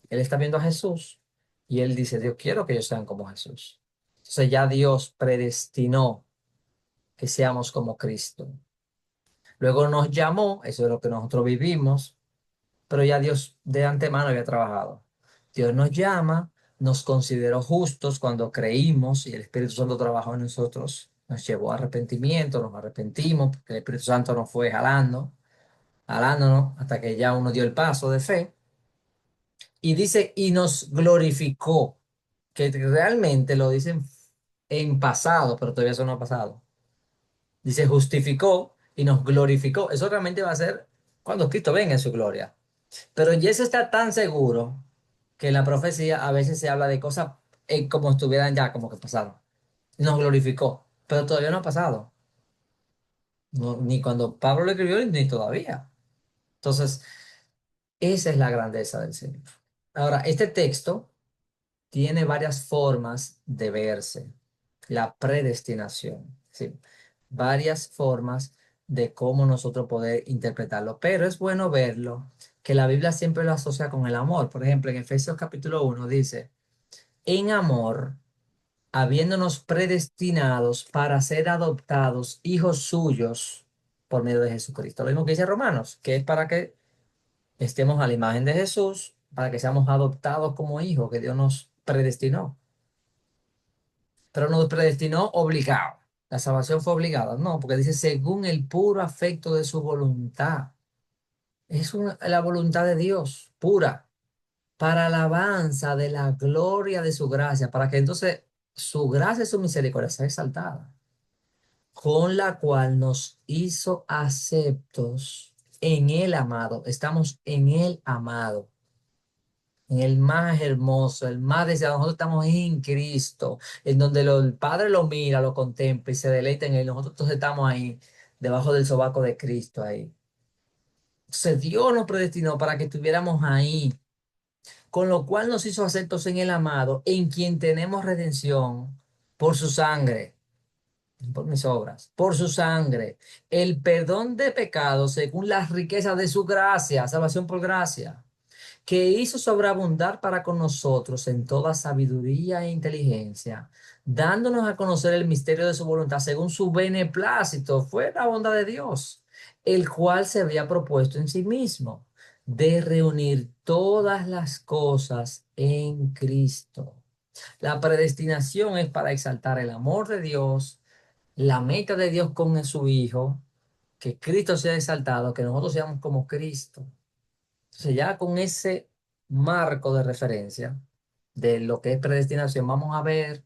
Él está viendo a Jesús y Él dice, Dios, quiero que ellos sean como Jesús. Entonces ya Dios predestinó que seamos como Cristo. Luego nos llamó, eso es lo que nosotros vivimos, pero ya Dios de antemano había trabajado. Dios nos llama, nos consideró justos cuando creímos y el Espíritu Santo trabajó en nosotros, nos llevó a arrepentimiento, nos arrepentimos, porque el Espíritu Santo nos fue jalándonos hasta que ya uno dio el paso de fe. Y dice, y nos glorificó, que realmente lo dicen en pasado, pero todavía eso no ha pasado. Dice, justificó y nos glorificó. Eso realmente va a ser cuando Cristo venga en su gloria. Pero ya eso está tan seguro que en la profecía a veces se habla de cosas como estuvieran ya, como que pasaron. Nos glorificó, pero todavía no ha pasado. Ni cuando Pablo lo escribió, ni todavía. Entonces, esa es la grandeza del Señor. Ahora, este texto tiene varias formas de verse. La predestinación, ¿sí? Varias formas de cómo nosotros poder interpretarlo, pero es bueno verlo, que la Biblia siempre lo asocia con el amor. Por ejemplo, en Efesios capítulo 1 dice, en amor, habiéndonos predestinados para ser adoptados hijos suyos por medio de Jesucristo. Lo mismo que dice Romanos, que es para que estemos a la imagen de Jesús, para que seamos adoptados como hijos, que Dios nos predestinó. Pero nos predestinó obligado. La salvación fue obligada. No, porque dice según el puro afecto de su voluntad. Es la voluntad de Dios, pura, para alabanza de la gloria de su gracia, para que entonces su gracia y su misericordia sea exaltada, con la cual nos hizo aceptos en el amado. Estamos en el amado, en el más hermoso, el más deseado. Nosotros estamos en Cristo, en donde el Padre lo mira, lo contempla y se deleita en él. Nosotros entonces estamos ahí, debajo del sobaco de Cristo, ahí. Entonces Dios nos predestinó para que estuviéramos ahí, con lo cual nos hizo aceptos en el amado, en quien tenemos redención por su sangre, no por mis obras, por su sangre, el perdón de pecados según las riquezas de su gracia, salvación por gracia, que hizo sobreabundar para con nosotros en toda sabiduría e inteligencia, dándonos a conocer el misterio de su voluntad según su beneplácito, fue la bondad de Dios, el cual se había propuesto en sí mismo, de reunir todas las cosas en Cristo. La predestinación es para exaltar el amor de Dios, la meta de Dios con su Hijo, que Cristo sea exaltado, que nosotros seamos como Cristo. Entonces ya con ese marco de referencia de lo que es predestinación, vamos a ver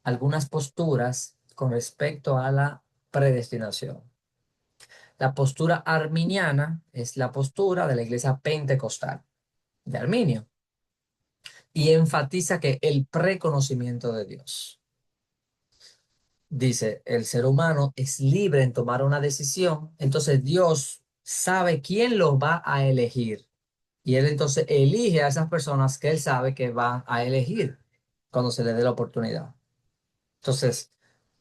algunas posturas con respecto a la predestinación. La postura arminiana es la postura de la iglesia pentecostal de Arminio y enfatiza que el preconocimiento de Dios. Dice, el ser humano es libre en tomar una decisión, entonces Dios sabe quién lo va a elegir y él entonces elige a esas personas que él sabe que va a elegir cuando se le dé la oportunidad. Entonces,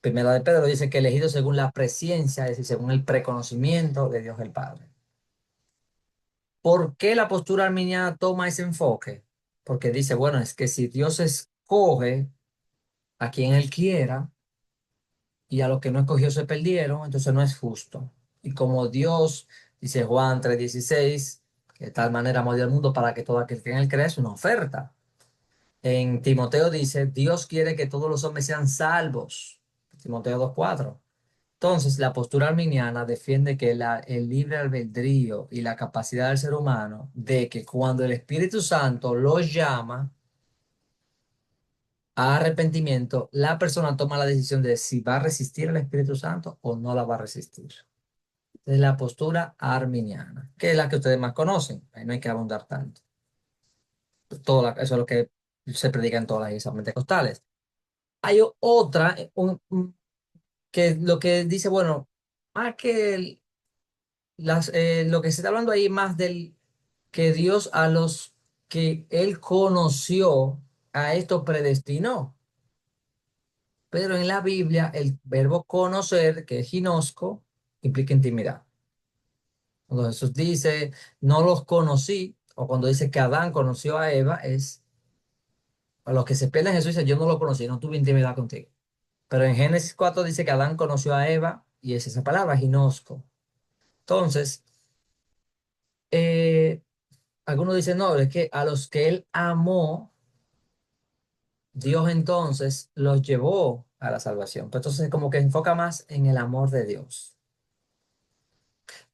Primera de Pedro dice que elegido según la presciencia, es decir, según el preconocimiento de Dios el Padre. ¿Por qué la postura arminiana toma ese enfoque? Porque dice, bueno, es que si Dios escoge a quien Él quiera y a los que no escogió se perdieron, entonces no es justo. Y como Dios, dice Juan 3:16, que de tal manera amó Dios al mundo para que todo aquel que en Él crea es una oferta. En Timoteo dice, Dios quiere que todos los hombres sean salvos. Timoteo 2:4. Entonces, la postura arminiana defiende que el libre albedrío y la capacidad del ser humano de que cuando el Espíritu Santo los llama a arrepentimiento, la persona toma la decisión de si va a resistir al Espíritu Santo o no la va a resistir. Es la postura arminiana, que es la que ustedes más conocen. Ahí no hay que abundar tanto. Eso es lo que se predica en todas las iglesias pentecostales. Hay otra, que lo que dice, bueno, más que lo que se está hablando ahí más del que Dios a los que Él conoció, a esto predestinó. Pero en la Biblia el verbo conocer, que es ginosco, implica intimidad. Cuando Jesús dice, no los conocí, o cuando dice que Adán conoció a Eva, es a los que se pierden Jesús dice, yo no lo conocí, no tuve intimidad contigo. Pero en Génesis 4 dice que Adán conoció a Eva, y es esa palabra, ginosco. Entonces, eh, algunos dicen, no, es que a los que él amó, Dios entonces los llevó a la salvación. Pero entonces como que enfoca más en el amor de Dios.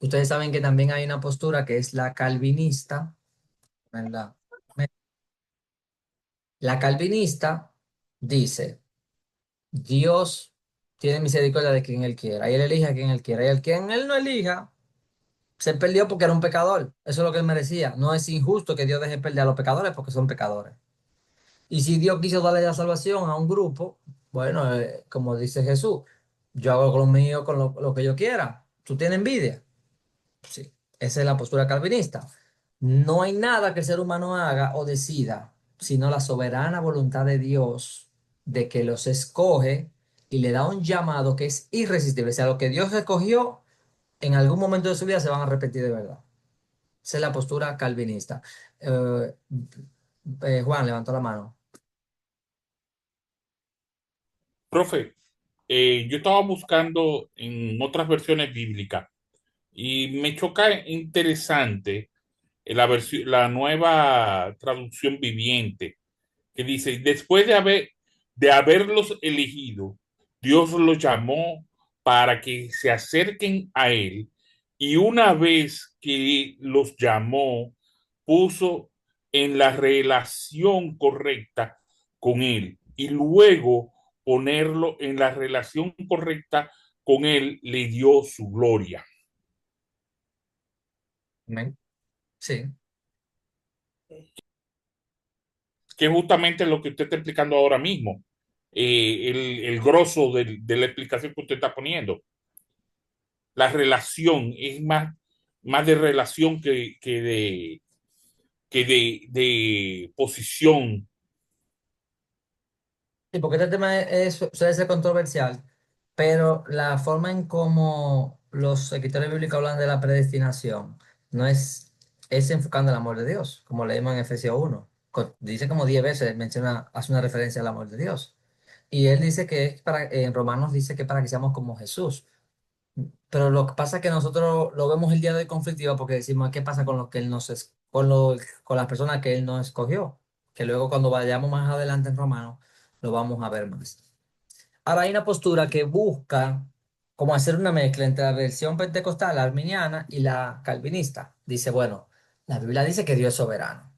Ustedes saben que también hay una postura que es la calvinista, ¿verdad? La calvinista dice, Dios tiene misericordia de quien él quiera, y él elige a quien él quiera, y el quien él no elija, se perdió porque era un pecador. Eso es lo que él merecía. No es injusto que Dios deje perder a los pecadores porque son pecadores. Y si Dios quiso darle la salvación a un grupo, bueno, como dice Jesús, yo hago con lo mío, con lo que yo quiera. ¿Tú tienes envidia? Sí, esa es la postura calvinista. No hay nada que el ser humano haga o decida, sino la soberana voluntad de Dios de que los escoge y le da un llamado que es irresistible. O sea, lo que Dios escogió, en algún momento de su vida se van a arrepentir de verdad. Esa es la postura calvinista. Eh, Juan levantó la mano. Profe, yo estaba buscando en otras versiones bíblicas y me choca interesante la nueva traducción viviente que dice, después de haberlos elegido, Dios los llamó para que se acerquen a Él y una vez que los llamó, puso en la relación correcta con Él y luego ponerlo en la relación correcta con Él le dio su gloria. Amén. Sí. Que es justamente lo que usted está explicando ahora mismo, el grosso de la explicación que usted está poniendo. La relación es más de relación que de posición. Sí, porque este tema suele ser controversial, pero la forma en cómo los escritores bíblicos hablan de la predestinación no es enfocando el amor de Dios, como leímos en Efesios 1. Dice como 10 veces, hace una referencia al amor de Dios. Y él dice que en Romanos dice que para que seamos como Jesús. Pero lo que pasa es que nosotros lo vemos el día de hoy conflictivo porque decimos, ¿qué pasa con lo que él con las personas que él no escogió? Que luego cuando vayamos más adelante en Romanos lo vamos a ver más. Ahora hay una postura que busca como hacer una mezcla entre la versión pentecostal, la arminiana y la calvinista. Dice, bueno, la Biblia dice que Dios es soberano,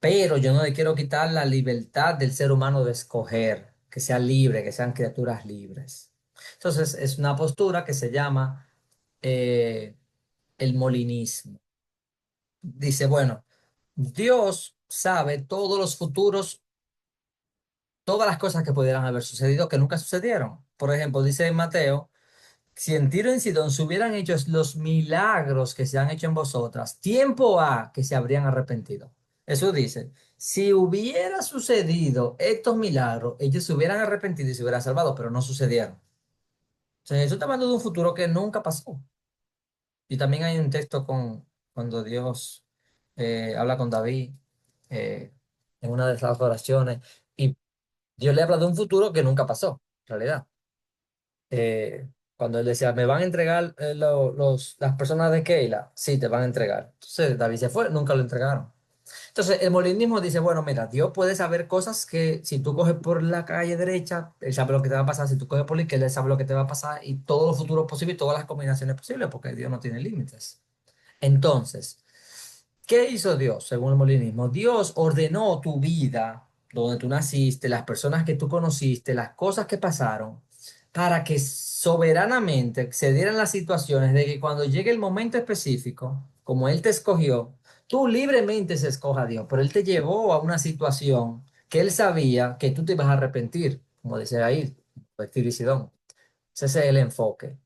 pero yo no le quiero quitar la libertad del ser humano de escoger, que sea libre, que sean criaturas libres. Entonces es una postura que se llama eh, el molinismo. Dice, bueno, Dios sabe todos los futuros, todas las cosas que pudieran haber sucedido que nunca sucedieron. Por ejemplo, dice en Mateo, si en Tiro y en Sidón se hubieran hecho los milagros que se han hecho en vosotras, tiempo ha que se habrían arrepentido. Eso dice, si hubiera sucedido estos milagros, ellos se hubieran arrepentido y se hubieran salvado, pero no sucedieron. O sea, eso está hablando de un futuro que nunca pasó. Y también hay un texto cuando Dios habla con David eh, en una de esas oraciones y Dios le habla de un futuro que nunca pasó, en realidad. Cuando él decía, ¿me van a entregar las personas de Keila? Sí, te van a entregar. Entonces David se fue, nunca lo entregaron. Entonces el molinismo dice, bueno, mira, Dios puede saber cosas que si tú coges por la calle derecha, Él sabe lo que te va a pasar, si tú coges por la izquierda, Él sabe lo que te va a pasar y todos los futuros posibles y todas las combinaciones posibles, porque Dios no tiene límites. Entonces, ¿qué hizo Dios según el molinismo? Dios ordenó tu vida, donde tú naciste, las personas que tú conociste, las cosas que pasaron, para que soberanamente se dieran las situaciones de que cuando llegue el momento específico, como Él te escogió, tú libremente se escoja a Dios, pero Él te llevó a una situación que Él sabía que tú te ibas a arrepentir, como decía ahí, pues Tiro y Sidón. Ese es el enfoque.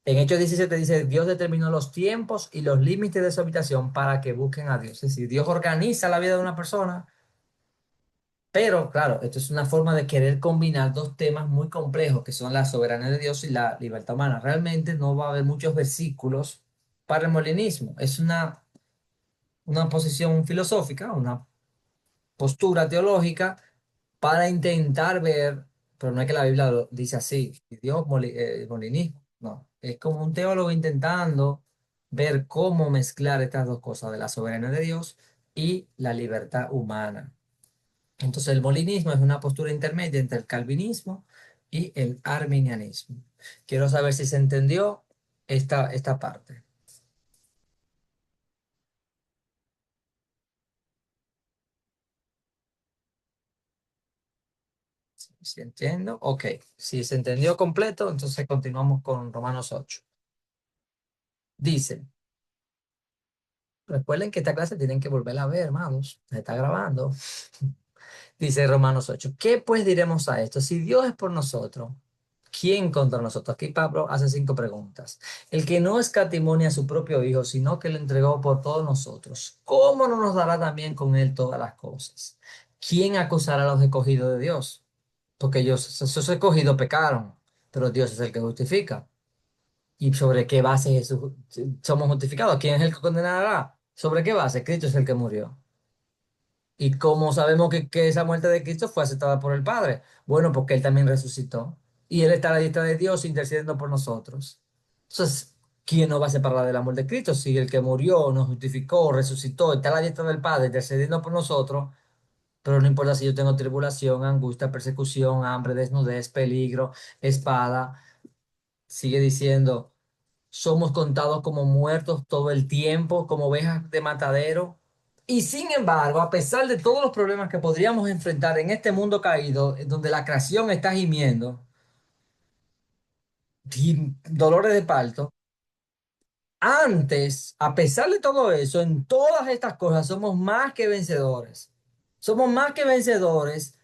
En Hechos 17 dice, Dios determinó los tiempos y los límites de su habitación para que busquen a Dios. Es decir, Dios organiza la vida de una persona, pero claro, esto es una forma de querer combinar dos temas muy complejos, que son la soberanía de Dios y la libertad humana. Realmente no va a haber muchos versículos para el molinismo. Es una posición filosófica, una postura teológica para intentar ver, pero no es que la Biblia lo dice así, Dios molinismo, no, es como un teólogo intentando ver cómo mezclar estas dos cosas de la soberanía de Dios y la libertad humana. Entonces el molinismo es una postura intermedia entre el calvinismo y el arminianismo. Quiero saber si se entendió esta parte. ¿Sí entiendo? Ok, si se entendió completo, entonces continuamos con Romanos 8. Dice, recuerden que esta clase tienen que volverla a ver, hermanos. Se está grabando. Dice Romanos 8. ¿Qué pues diremos a esto? Si Dios es por nosotros, ¿quién contra nosotros? Aquí Pablo hace 5 preguntas. El que no escatimó ni a su propio Hijo, sino que lo entregó por todos nosotros, ¿cómo no nos dará también con él todas las cosas? ¿Quién acusará a los escogidos de Dios? Porque ellos, esos escogidos pecaron, pero Dios es el que justifica. ¿Y sobre qué base somos justificados? ¿Quién es el que condenará? ¿Sobre qué base? Cristo es el que murió. ¿Y cómo sabemos que esa muerte de Cristo fue aceptada por el Padre? Bueno, porque Él también resucitó. Y Él está a la diestra de Dios intercediendo por nosotros. Entonces, ¿quién nos va a separar del amor de Cristo? Si el que murió, nos justificó, resucitó, está a la diestra del Padre intercediendo por nosotros, pero no importa si yo tengo tribulación, angustia, persecución, hambre, desnudez, peligro, espada. Sigue diciendo, somos contados como muertos todo el tiempo, como ovejas de matadero. Y sin embargo, a pesar de todos los problemas que podríamos enfrentar en este mundo caído, en donde la creación está gimiendo, y dolores de parto, antes, a pesar de todo eso, en todas estas cosas somos más que vencedores. Somos más que vencedores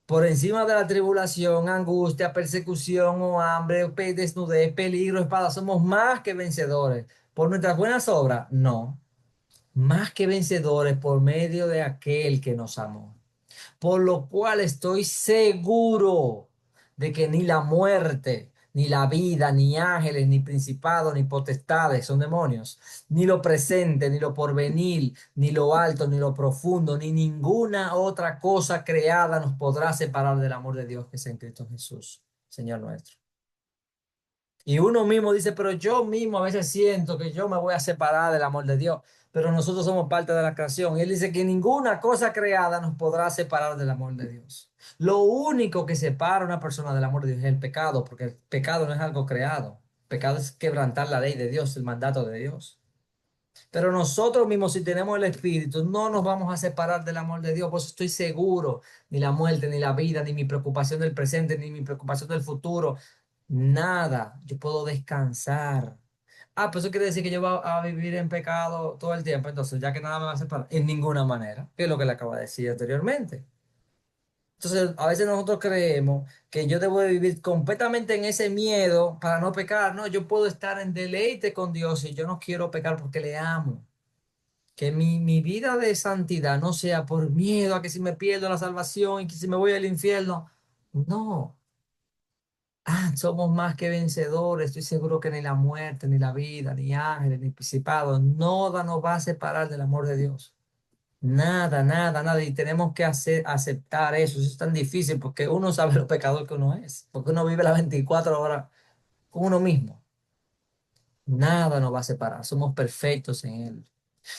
por encima de la tribulación, angustia, persecución o hambre, desnudez, peligro, espada. Somos más que vencedores. ¿Por nuestras buenas obras? No. Más que vencedores por medio de aquel que nos amó. Por lo cual estoy seguro de que ni la muerte, ni la vida, ni ángeles, ni principados, ni potestades, son demonios, ni lo presente, ni lo porvenir, ni lo alto, ni lo profundo, ni ninguna otra cosa creada nos podrá separar del amor de Dios que es en Cristo Jesús, Señor nuestro. Y uno mismo dice, pero yo mismo a veces siento que yo me voy a separar del amor de Dios, pero nosotros somos parte de la creación. Y él dice que ninguna cosa creada nos podrá separar del amor de Dios. Lo único que separa a una persona del amor de Dios es el pecado, porque el pecado no es algo creado. El pecado es quebrantar la ley de Dios, el mandato de Dios. Pero nosotros mismos, si tenemos el Espíritu, no nos vamos a separar del amor de Dios. Pues estoy seguro, ni la muerte, ni la vida, ni mi preocupación del presente, ni mi preocupación del futuro, nada. Yo puedo descansar pues eso quiere decir que yo voy a vivir en pecado todo el tiempo, entonces ya que nada me va a separar, en ninguna manera, que es lo que le acabo de decir anteriormente. Entonces, a veces nosotros creemos que yo debo de vivir completamente en ese miedo para no pecar. No, yo puedo estar en deleite con Dios y yo no quiero pecar porque le amo. Que mi vida de santidad no sea por miedo a que si me pierdo la salvación y que si me voy al infierno. No. Somos más que vencedores. Estoy seguro que ni la muerte, ni la vida, ni ángeles, ni principados, nada nos va a separar del amor de Dios. Nada, nada, nada. Y tenemos que aceptar eso. Eso es tan difícil porque uno sabe lo pecador que uno es. Porque uno vive las 24 horas con uno mismo. Nada nos va a separar. Somos perfectos en Él.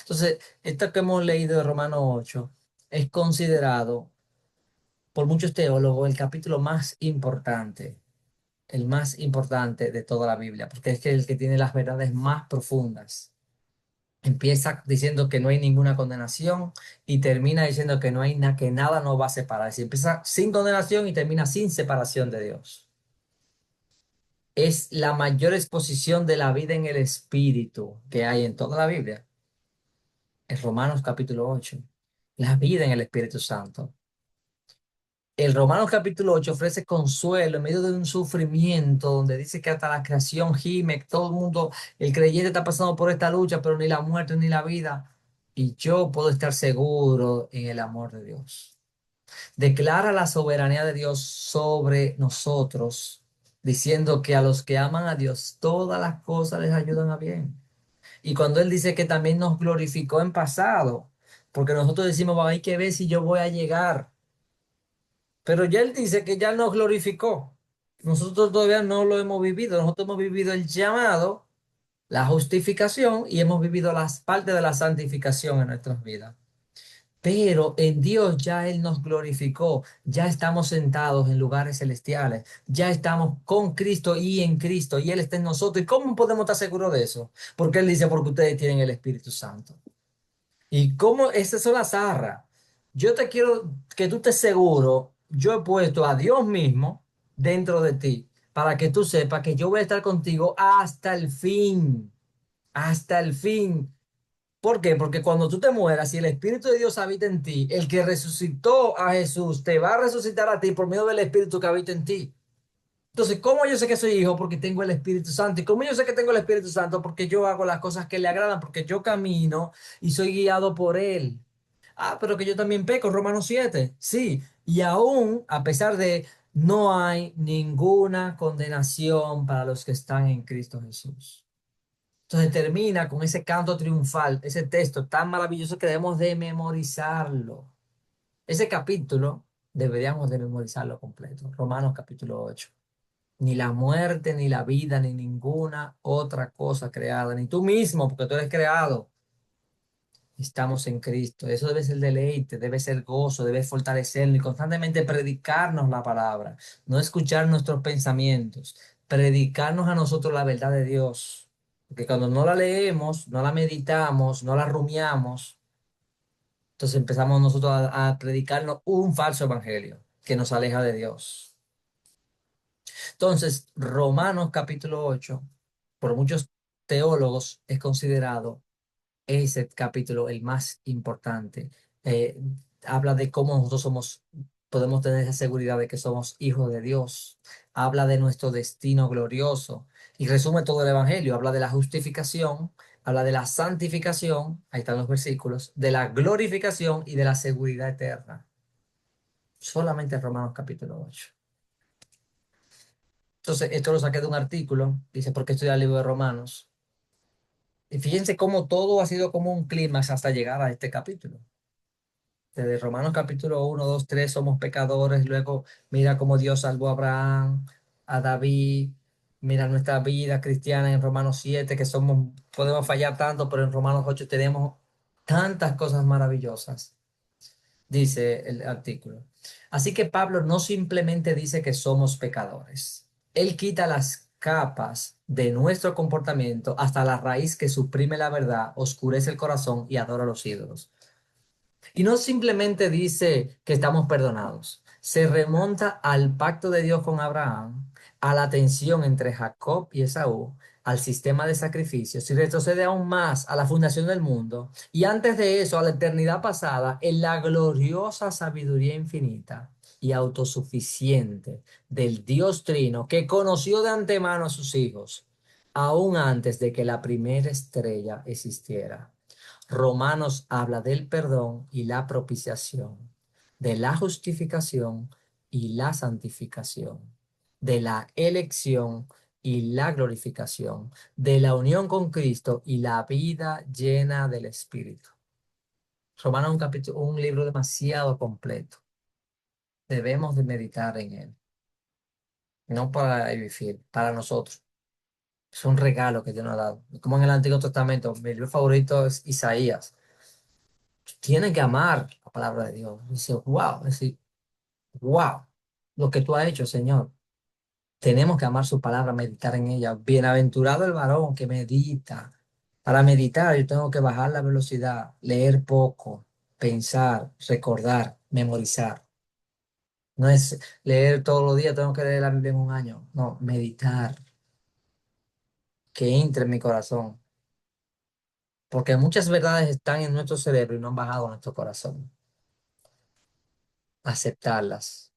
Entonces, esto que hemos leído de Romanos 8 es considerado por muchos teólogos el capítulo más importante, el más importante de toda la Biblia, porque es que el que tiene las verdades más profundas. Empieza diciendo que no hay ninguna condenación y termina diciendo que no hay que nada nos va a separar. Si empieza sin condenación y termina sin separación de Dios. Es la mayor exposición de la vida en el Espíritu que hay en toda la Biblia. Es Romanos capítulo 8. La vida en el Espíritu Santo. El Romanos capítulo 8 ofrece consuelo en medio de un sufrimiento donde dice que hasta la creación gime, que todo el mundo, el creyente está pasando por esta lucha, pero ni la muerte ni la vida. Y yo puedo estar seguro en el amor de Dios. Declara la soberanía de Dios sobre nosotros, diciendo que a los que aman a Dios, todas las cosas les ayudan a bien. Y cuando Él dice que también nos glorificó en pasado, porque nosotros decimos, "Bueno, hay que ver si yo voy a llegar". Pero ya Él dice que ya nos glorificó. Nosotros todavía no lo hemos vivido. Nosotros hemos vivido el llamado, la justificación y hemos vivido las partes de la santificación en nuestras vidas. Pero en Dios ya Él nos glorificó, ya estamos sentados en lugares celestiales, ya estamos con Cristo y en Cristo y Él está en nosotros. ¿Y cómo podemos estar seguros de eso? Porque Él dice, porque ustedes tienen el Espíritu Santo. ¿Y cómo? Esas son las arras. Yo te quiero que tú estés seguro, yo he puesto a Dios mismo dentro de ti para que tú sepas que yo voy a estar contigo hasta el fin, hasta el fin. ¿Por qué? Porque cuando tú te mueras y el Espíritu de Dios habita en ti, el que resucitó a Jesús te va a resucitar a ti por medio del Espíritu que habita en ti. Entonces, ¿cómo yo sé que soy hijo? Porque tengo el Espíritu Santo. ¿Y cómo yo sé que tengo el Espíritu Santo? Porque yo hago las cosas que le agradan, porque yo camino y soy guiado por Él. Pero que yo también peco, Romanos 7. Sí, y aún, a pesar de, no hay ninguna condenación para los que están en Cristo Jesús. Entonces termina con ese canto triunfal, ese texto tan maravilloso que debemos de memorizarlo. Ese capítulo deberíamos de memorizarlo completo. Romanos capítulo 8. Ni la muerte, ni la vida, ni ninguna otra cosa creada, ni tú mismo, porque tú eres creado. Estamos en Cristo. Eso debe ser deleite, debe ser gozo, debe fortalecernos y constantemente predicarnos la palabra, no escuchar nuestros pensamientos, predicarnos a nosotros la verdad de Dios. Porque cuando no la leemos, no la meditamos, no la rumiamos, entonces empezamos nosotros a predicarnos un falso evangelio que nos aleja de Dios. Entonces, Romanos capítulo 8, por muchos teólogos es considerado ese capítulo el más importante. Eh, Habla de cómo nosotros podemos tener esa seguridad de que somos hijos de Dios. Habla de nuestro destino glorioso y resume todo el evangelio. Habla de la justificación, habla de la santificación, ahí están los versículos, de la glorificación y de la seguridad eterna. Solamente Romanos capítulo 8. Entonces, esto lo saqué de un artículo, dice, ¿por qué estudiar el libro de Romanos? Y fíjense cómo todo ha sido como un clímax hasta llegar a este capítulo. Desde Romanos capítulo 1, 2, 3 somos pecadores, luego mira cómo Dios salvó a Abraham, a David, mira nuestra vida cristiana en Romanos 7, que podemos fallar tanto, pero en Romanos 8 tenemos tantas cosas maravillosas, dice el artículo. Así que Pablo no simplemente dice que somos pecadores, él quita las capas de nuestro comportamiento hasta la raíz que suprime la verdad, oscurece el corazón y adora a los ídolos. Y no simplemente dice que estamos perdonados, se remonta al pacto de Dios con Abraham, a la tensión entre Jacob y Esaú, al sistema de sacrificios, si retrocede aún más a la fundación del mundo, y antes de eso a la eternidad pasada, en la gloriosa sabiduría infinita y autosuficiente del Dios Trino, que conoció de antemano a sus hijos, aún antes de que la primera estrella existiera. Romanos habla del perdón y la propiciación, de la justificación y la santificación, de la elección y la glorificación, de la unión con Cristo y la vida llena del Espíritu. Romanos es un libro demasiado completo. Debemos de meditar en él, no para vivir, para nosotros. Es un regalo que Dios nos ha dado. Como en el Antiguo Testamento, mi libro favorito es Isaías. Tienen que amar la palabra de Dios. Dice, wow, decir, wow, lo que tú has hecho, Señor. Tenemos que amar su palabra, meditar en ella. Bienaventurado el varón que medita. Para meditar, yo tengo que bajar la velocidad, leer poco, pensar, recordar, memorizar. No es leer todos los días, tengo que leer la Biblia en un año. No, meditar, que entre en mi corazón. Porque muchas verdades están en nuestro cerebro y no han bajado a nuestro corazón. Aceptarlas.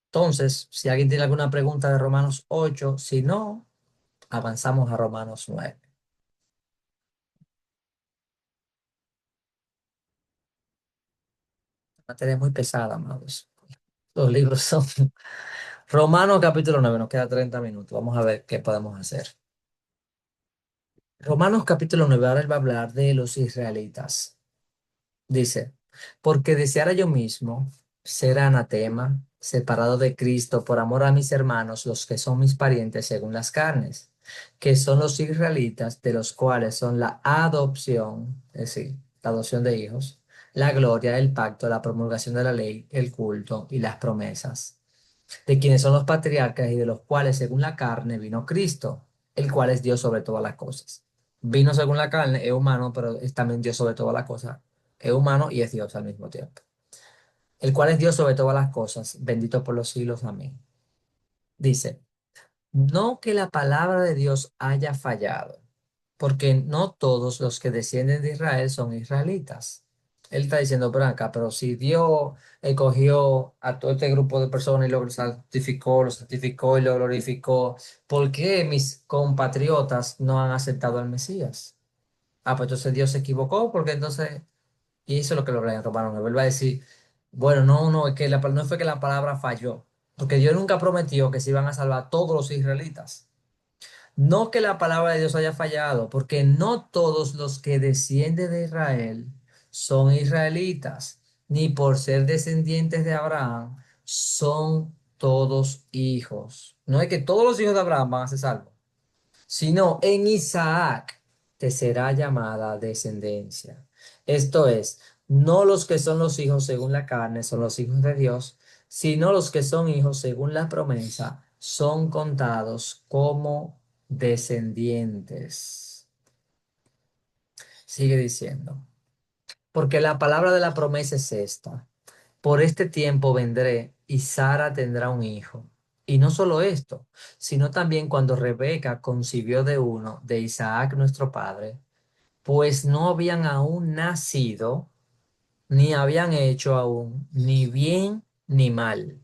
Entonces, si alguien tiene alguna pregunta de Romanos 8, si no, avanzamos a Romanos 9. La materia es muy pesada, amados. Los libros son Romanos capítulo 9, nos queda 30 minutos. Vamos a ver qué podemos hacer. Romanos capítulo 9, ahora él va a hablar de los israelitas. Dice, porque deseara yo mismo ser anatema, separado de Cristo por amor a mis hermanos, los que son mis parientes según las carnes, que son los israelitas, de los cuales son la adopción, es decir, la adopción de hijos, la gloria, el pacto, la promulgación de la ley, el culto y las promesas, de quienes son los patriarcas y de los cuales según la carne vino Cristo, el cual es Dios sobre todas las cosas. Vino según la carne, es humano, pero es también Dios sobre todas las cosas. Es humano y es Dios al mismo tiempo. El cual es Dios sobre todas las cosas, bendito por los siglos. Amén. Dice, no que la palabra de Dios haya fallado, porque no todos los que descienden de Israel son israelitas. Él está diciendo, pero acá, pero si Dios escogió a todo este grupo de personas y lo santificó y lo glorificó, ¿por qué mis compatriotas no han aceptado al Mesías? Ah, pues entonces Dios se equivocó, porque entonces, y eso es lo que lo lee en Romanos 9. Él va a decir, bueno, no, es que no fue que la palabra falló, porque Dios nunca prometió que se iban a salvar todos los israelitas. No que la palabra de Dios haya fallado, porque no todos los que descienden de Israel son israelitas, ni por ser descendientes de Abraham son todos hijos. No es que todos los hijos de Abraham van a ser salvos, sino en Isaac te será llamada descendencia. Esto es, no los que son los hijos según la carne son los hijos de Dios, sino los que son hijos según la promesa son contados como descendientes. Sigue diciendo, porque la palabra de la promesa es esta: por este tiempo vendré y Sara tendrá un hijo. Y no solo esto, sino también cuando Rebeca concibió de uno, de Isaac nuestro padre, pues no habían aún nacido, ni habían hecho aún ni bien ni mal,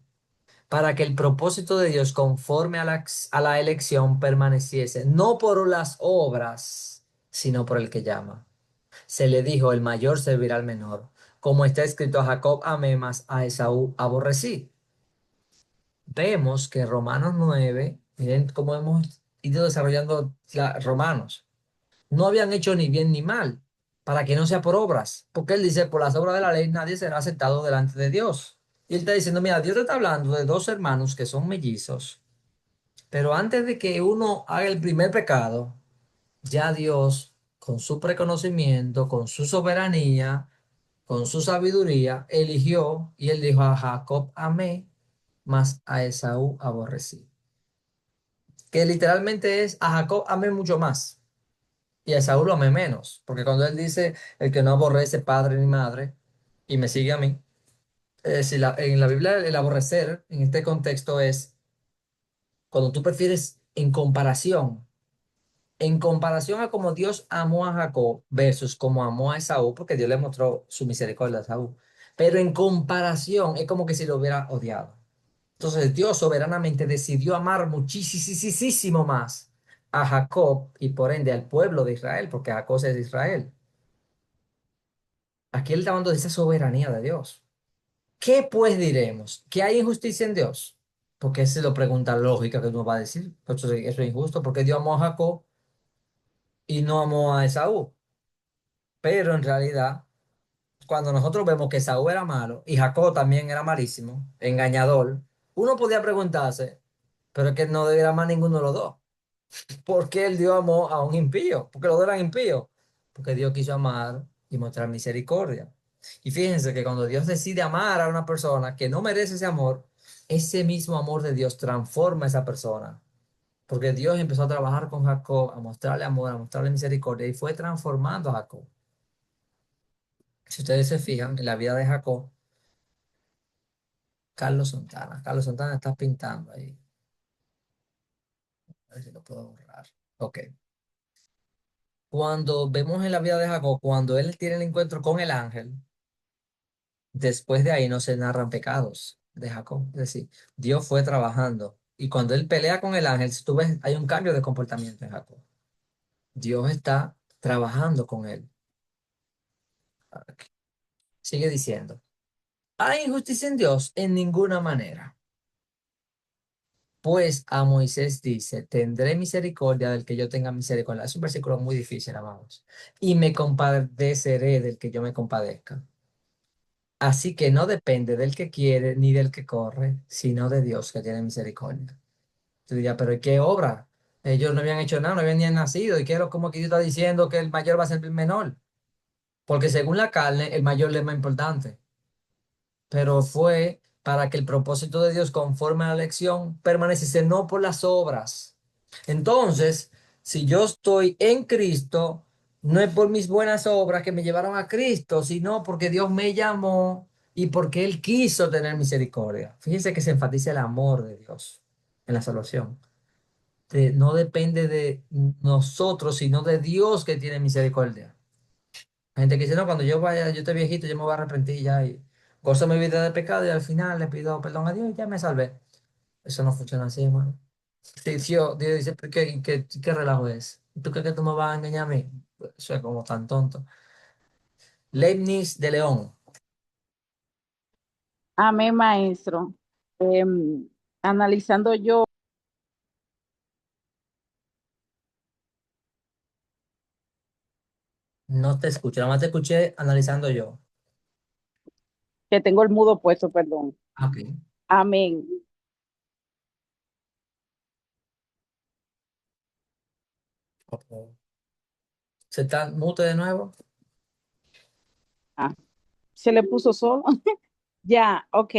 para que el propósito de Dios conforme a la elección permaneciese, no por las obras, sino por el que llama. Se le dijo, el mayor servirá al menor. Como está escrito, a Jacob amé, mas a Esaú aborrecí. Vemos que Romanos 9, miren cómo hemos ido desarrollando Romanos, no habían hecho ni bien ni mal, para que no sea por obras, porque él dice, por las obras de la ley nadie será aceptado delante de Dios. Y él está diciendo, mira, Dios te está hablando de dos hermanos que son mellizos, pero antes de que uno haga el primer pecado, ya Dios, con su preconocimiento, con su soberanía, con su sabiduría, eligió y él dijo, a Jacob amé, mas a Esaú aborrecí. Que literalmente es, a Jacob amé mucho más y a Esaú lo amé menos. Porque cuando él dice, el que no aborrece padre ni madre y me sigue a mí, si en la Biblia el aborrecer en este contexto es cuando tú prefieres en comparación en comparación a cómo Dios amó a Jacob versus cómo amó a Esaú, porque Dios le mostró su misericordia a Esaú, pero en comparación es como que si lo hubiera odiado. Entonces Dios soberanamente decidió amar muchísimo más a Jacob y por ende al pueblo de Israel, porque Jacob es de Israel. Aquí él está hablando de esa soberanía de Dios. ¿Qué pues diremos? ¿Que hay injusticia en Dios? Porque esa es la pregunta lógica que uno va a decir. Pues eso es injusto, porque Dios amó a Jacob y no amó a Esaú. Pero en realidad, cuando nosotros vemos que Esaú era malo y Jacob también era malísimo, engañador, uno podía preguntarse, pero es que no debería amar ninguno de los dos. ¿Por qué el Dios amó a un impío? Porque los dos eran impíos. Porque Dios quiso amar y mostrar misericordia. Y fíjense que cuando Dios decide amar a una persona que no merece ese amor, ese mismo amor de Dios transforma a esa persona. Porque Dios empezó a trabajar con Jacob, a mostrarle amor, a mostrarle misericordia y fue transformando a Jacob. Si ustedes se fijan en la vida de Jacob, Carlos Santana está pintando ahí. A ver si lo puedo borrar. Ok. Cuando vemos en la vida de Jacob, cuando él tiene el encuentro con el ángel, después de ahí no se narran pecados de Jacob. Es decir, Dios fue trabajando. Y cuando él pelea con el ángel, si tú ves, hay un cambio de comportamiento en Jacob. Dios está trabajando con él. Ok. Sigue diciendo, ¿hay injusticia en Dios? En ninguna manera. Pues a Moisés dice, tendré misericordia del que yo tenga misericordia. Es un versículo muy difícil, amados. Y me compadeceré del que yo me compadezca. Así que no depende del que quiere ni del que corre, sino de Dios que tiene misericordia. Tú dirías, pero ¿y qué obra? Ellos no habían hecho nada, no habían ni nacido. ¿Y qué es lo como que Dios está diciendo que el mayor va a ser el menor? Porque según la carne, el mayor es más importante. Pero fue para que el propósito de Dios conforme a la elección permaneciese no por las obras. Entonces, si yo estoy en Cristo, no es por mis buenas obras que me llevaron a Cristo, sino porque Dios me llamó y porque Él quiso tener misericordia. Fíjense que se enfatiza el amor de Dios en la salvación. No depende de nosotros, sino de Dios que tiene misericordia. Hay gente que dice, no, cuando yo vaya, yo esté viejito, yo me voy a arrepentir ya y gozo mi vida de pecado y al final le pido perdón a Dios y ya me salvé. Eso no funciona así, hermano. Sí, Dios dice, ¿pero qué relajo es? ¿Tú crees que tú me vas a engañar a mí? Eso es como tan tonto. Leibniz de León, Amén, maestro. Analizando yo no te escucho, nada más te escuché analizando yo. que tengo el mudo puesto, perdón. Ok. Amén. Ok. ¿Se está mute de nuevo? Ah, se le puso solo. Ya, ok.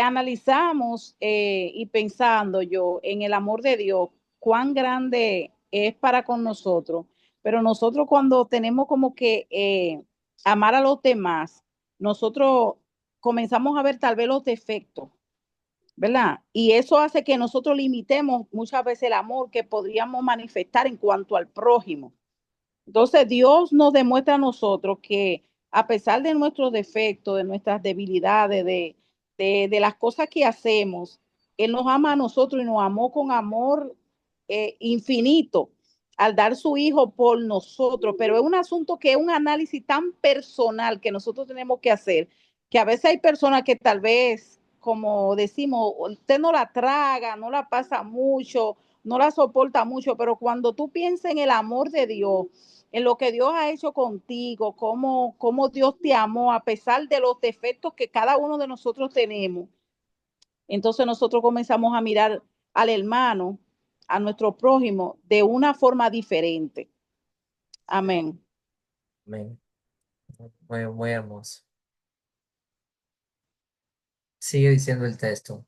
Analizamos y pensando yo en el amor de Dios, cuán grande es para con nosotros, pero nosotros cuando tenemos como que amar a los demás, nosotros comenzamos a ver tal vez los defectos, ¿verdad? Y eso hace que nosotros limitemos muchas veces el amor que podríamos manifestar en cuanto al prójimo. Entonces Dios nos demuestra a nosotros que a pesar de nuestros defectos, de nuestras debilidades, de las cosas que hacemos, Él nos ama a nosotros y nos amó con amor infinito al dar su hijo por nosotros. Pero es un asunto que es un análisis tan personal que nosotros tenemos que hacer, que a veces hay personas que tal vez, como decimos, usted no la traga, no la pasa mucho, no la soporta mucho, pero cuando tú piensas en el amor de Dios, en lo que Dios ha hecho contigo, cómo Dios te amó a pesar de los defectos que cada uno de nosotros tenemos. Entonces nosotros comenzamos a mirar al hermano, a nuestro prójimo, de una forma diferente. Amén. Amén. Muy, muy hermoso. Sigue diciendo el texto.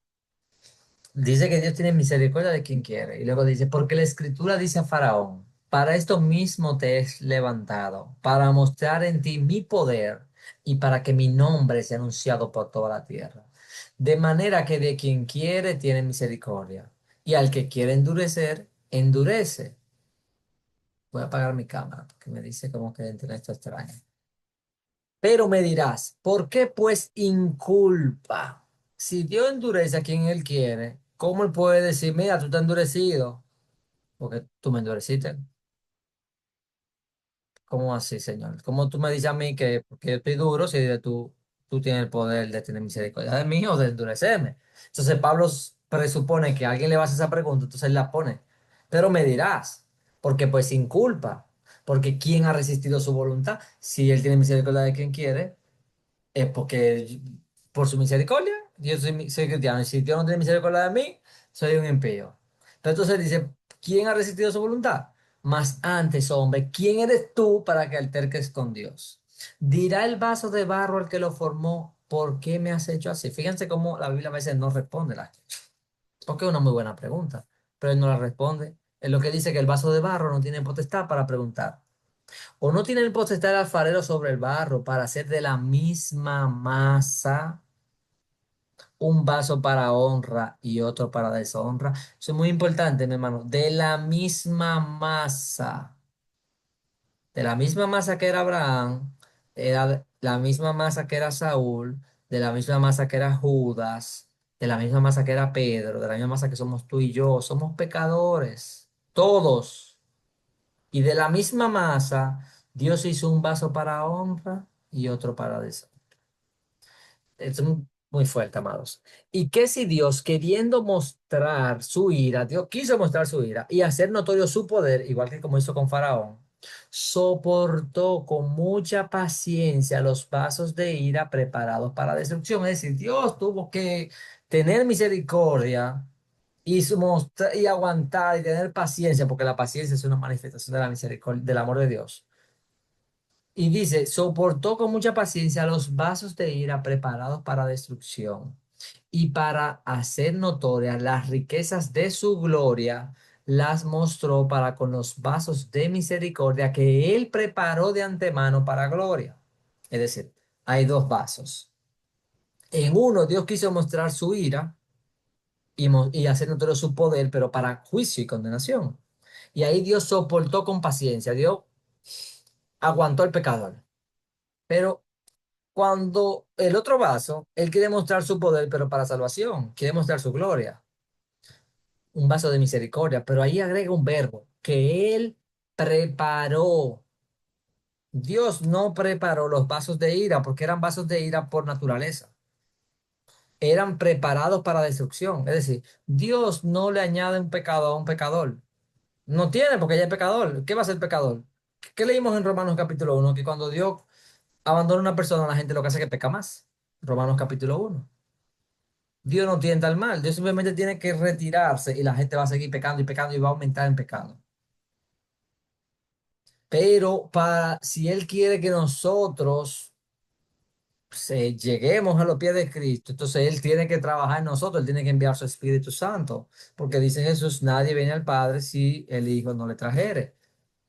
Dice que Dios tiene misericordia de quien quiere. Y luego dice, porque la escritura dice a Faraón, para esto mismo te he levantado, para mostrar en ti mi poder y para que mi nombre sea anunciado por toda la tierra. De manera que de quien quiere tiene misericordia. Y al que quiere endurecer, endurece. Voy a apagar mi cámara porque me dice como que entre esto extraño. Pero me dirás, ¿por qué pues inculpa? Si Dios endurece a quien Él quiere, ¿cómo Él puede decir, mira, tú estás endurecido? Porque tú me endureciste. ¿Cómo así, Señor? ¿Cómo tú me dices a mí que porque yo estoy duro si tú tienes el poder de tener misericordia de mí o de endurecerme? Entonces Pablo presupone que alguien le va a hacer esa pregunta, entonces él la pone. Pero me dirás, porque pues sin culpa, porque ¿quién ha resistido su voluntad? Si él tiene misericordia de quien quiere, es porque por su misericordia, yo soy cristiano, y si Dios no tiene misericordia de mí, soy un impío. Pero entonces dice, ¿quién ha resistido su voluntad? Mas antes, hombre, ¿quién eres tú para que alterques con Dios? Dirá el vaso de barro al que lo formó, ¿por qué me has hecho así? Fíjense cómo la Biblia a veces no responde las cosas, porque es una muy buena pregunta, pero él no la responde. Es lo que dice que el vaso de barro no tiene potestad para preguntar. ¿O no tiene potestad el alfarero sobre el barro para hacer de la misma masa un vaso para honra y otro para deshonra? Eso es muy importante, mi hermano. De la misma masa que era Abraham, era la misma masa que era Saúl, de la misma masa que era Judas, de la misma masa que era Pedro, de la misma masa que somos tú y yo. Somos pecadores, todos. Y de la misma masa, Dios hizo un vaso para honra y otro para deshonra. Es muy fuerte, amados. ¿Y qué si Dios, queriendo mostrar su ira, Dios quiso mostrar su ira y hacer notorio su poder, igual que como hizo con Faraón, soportó con mucha paciencia los vasos de ira preparados para destrucción? Es decir, Dios tuvo que tener misericordia y aguantar y tener paciencia, porque la paciencia es una manifestación de la misericordia, del amor de Dios. Y dice, soportó con mucha paciencia los vasos de ira preparados para destrucción y para hacer notorias las riquezas de su gloria, las mostró para con los vasos de misericordia que él preparó de antemano para gloria. Es decir, hay dos vasos. En uno Dios quiso mostrar su ira y hacer notorio su poder, pero para juicio y condenación. Y ahí Dios soportó con paciencia, Dios aguantó al pecador. Pero cuando el otro vaso, él quiere mostrar su poder, pero para salvación, quiere mostrar su gloria, un vaso de misericordia, pero ahí agrega un verbo, que él preparó. Dios no preparó los vasos de ira porque eran vasos de ira por naturaleza. Eran preparados para destrucción. Es decir, Dios no le añade un pecado a un pecador. No tiene porque ya es pecador. ¿Qué va a ser pecador? ¿Qué leímos en Romanos capítulo 1? Que cuando Dios abandona a una persona, la gente lo que hace es que peca más. Romanos capítulo 1. Dios no tiene tal mal, Dios simplemente tiene que retirarse y la gente va a seguir pecando y pecando y va a aumentar en pecado. Pero si Él quiere que nosotros lleguemos a los pies de Cristo, entonces Él tiene que trabajar en nosotros, Él tiene que enviar su Espíritu Santo, porque dice Jesús, nadie viene al Padre si el Hijo no le trajere.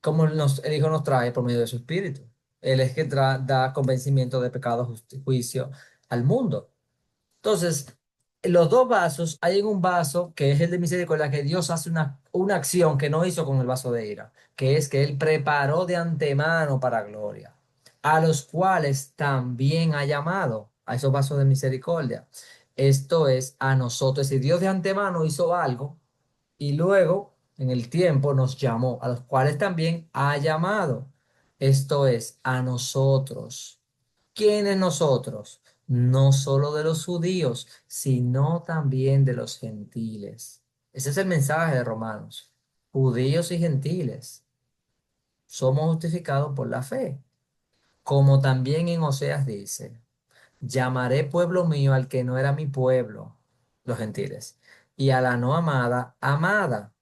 Como el Hijo nos trae por medio de su Espíritu. Él es que da convencimiento de pecado, juicio al mundo. Entonces, los dos vasos, hay en un vaso que es el de misericordia, que Dios hace una acción que no hizo con el vaso de ira, que es que Él preparó de antemano para gloria, a los cuales también ha llamado a esos vasos de misericordia. Esto es a nosotros. Si Dios de antemano hizo algo y luego en el tiempo nos llamó, a los cuales también ha llamado. Esto es a nosotros. ¿Quiénes nosotros? No solo de los judíos, sino también de los gentiles. Ese es el mensaje de Romanos. Judíos y gentiles. Somos justificados por la fe. Como también en Oseas dice, llamaré pueblo mío al que no era mi pueblo, los gentiles, y a la no amada, amada.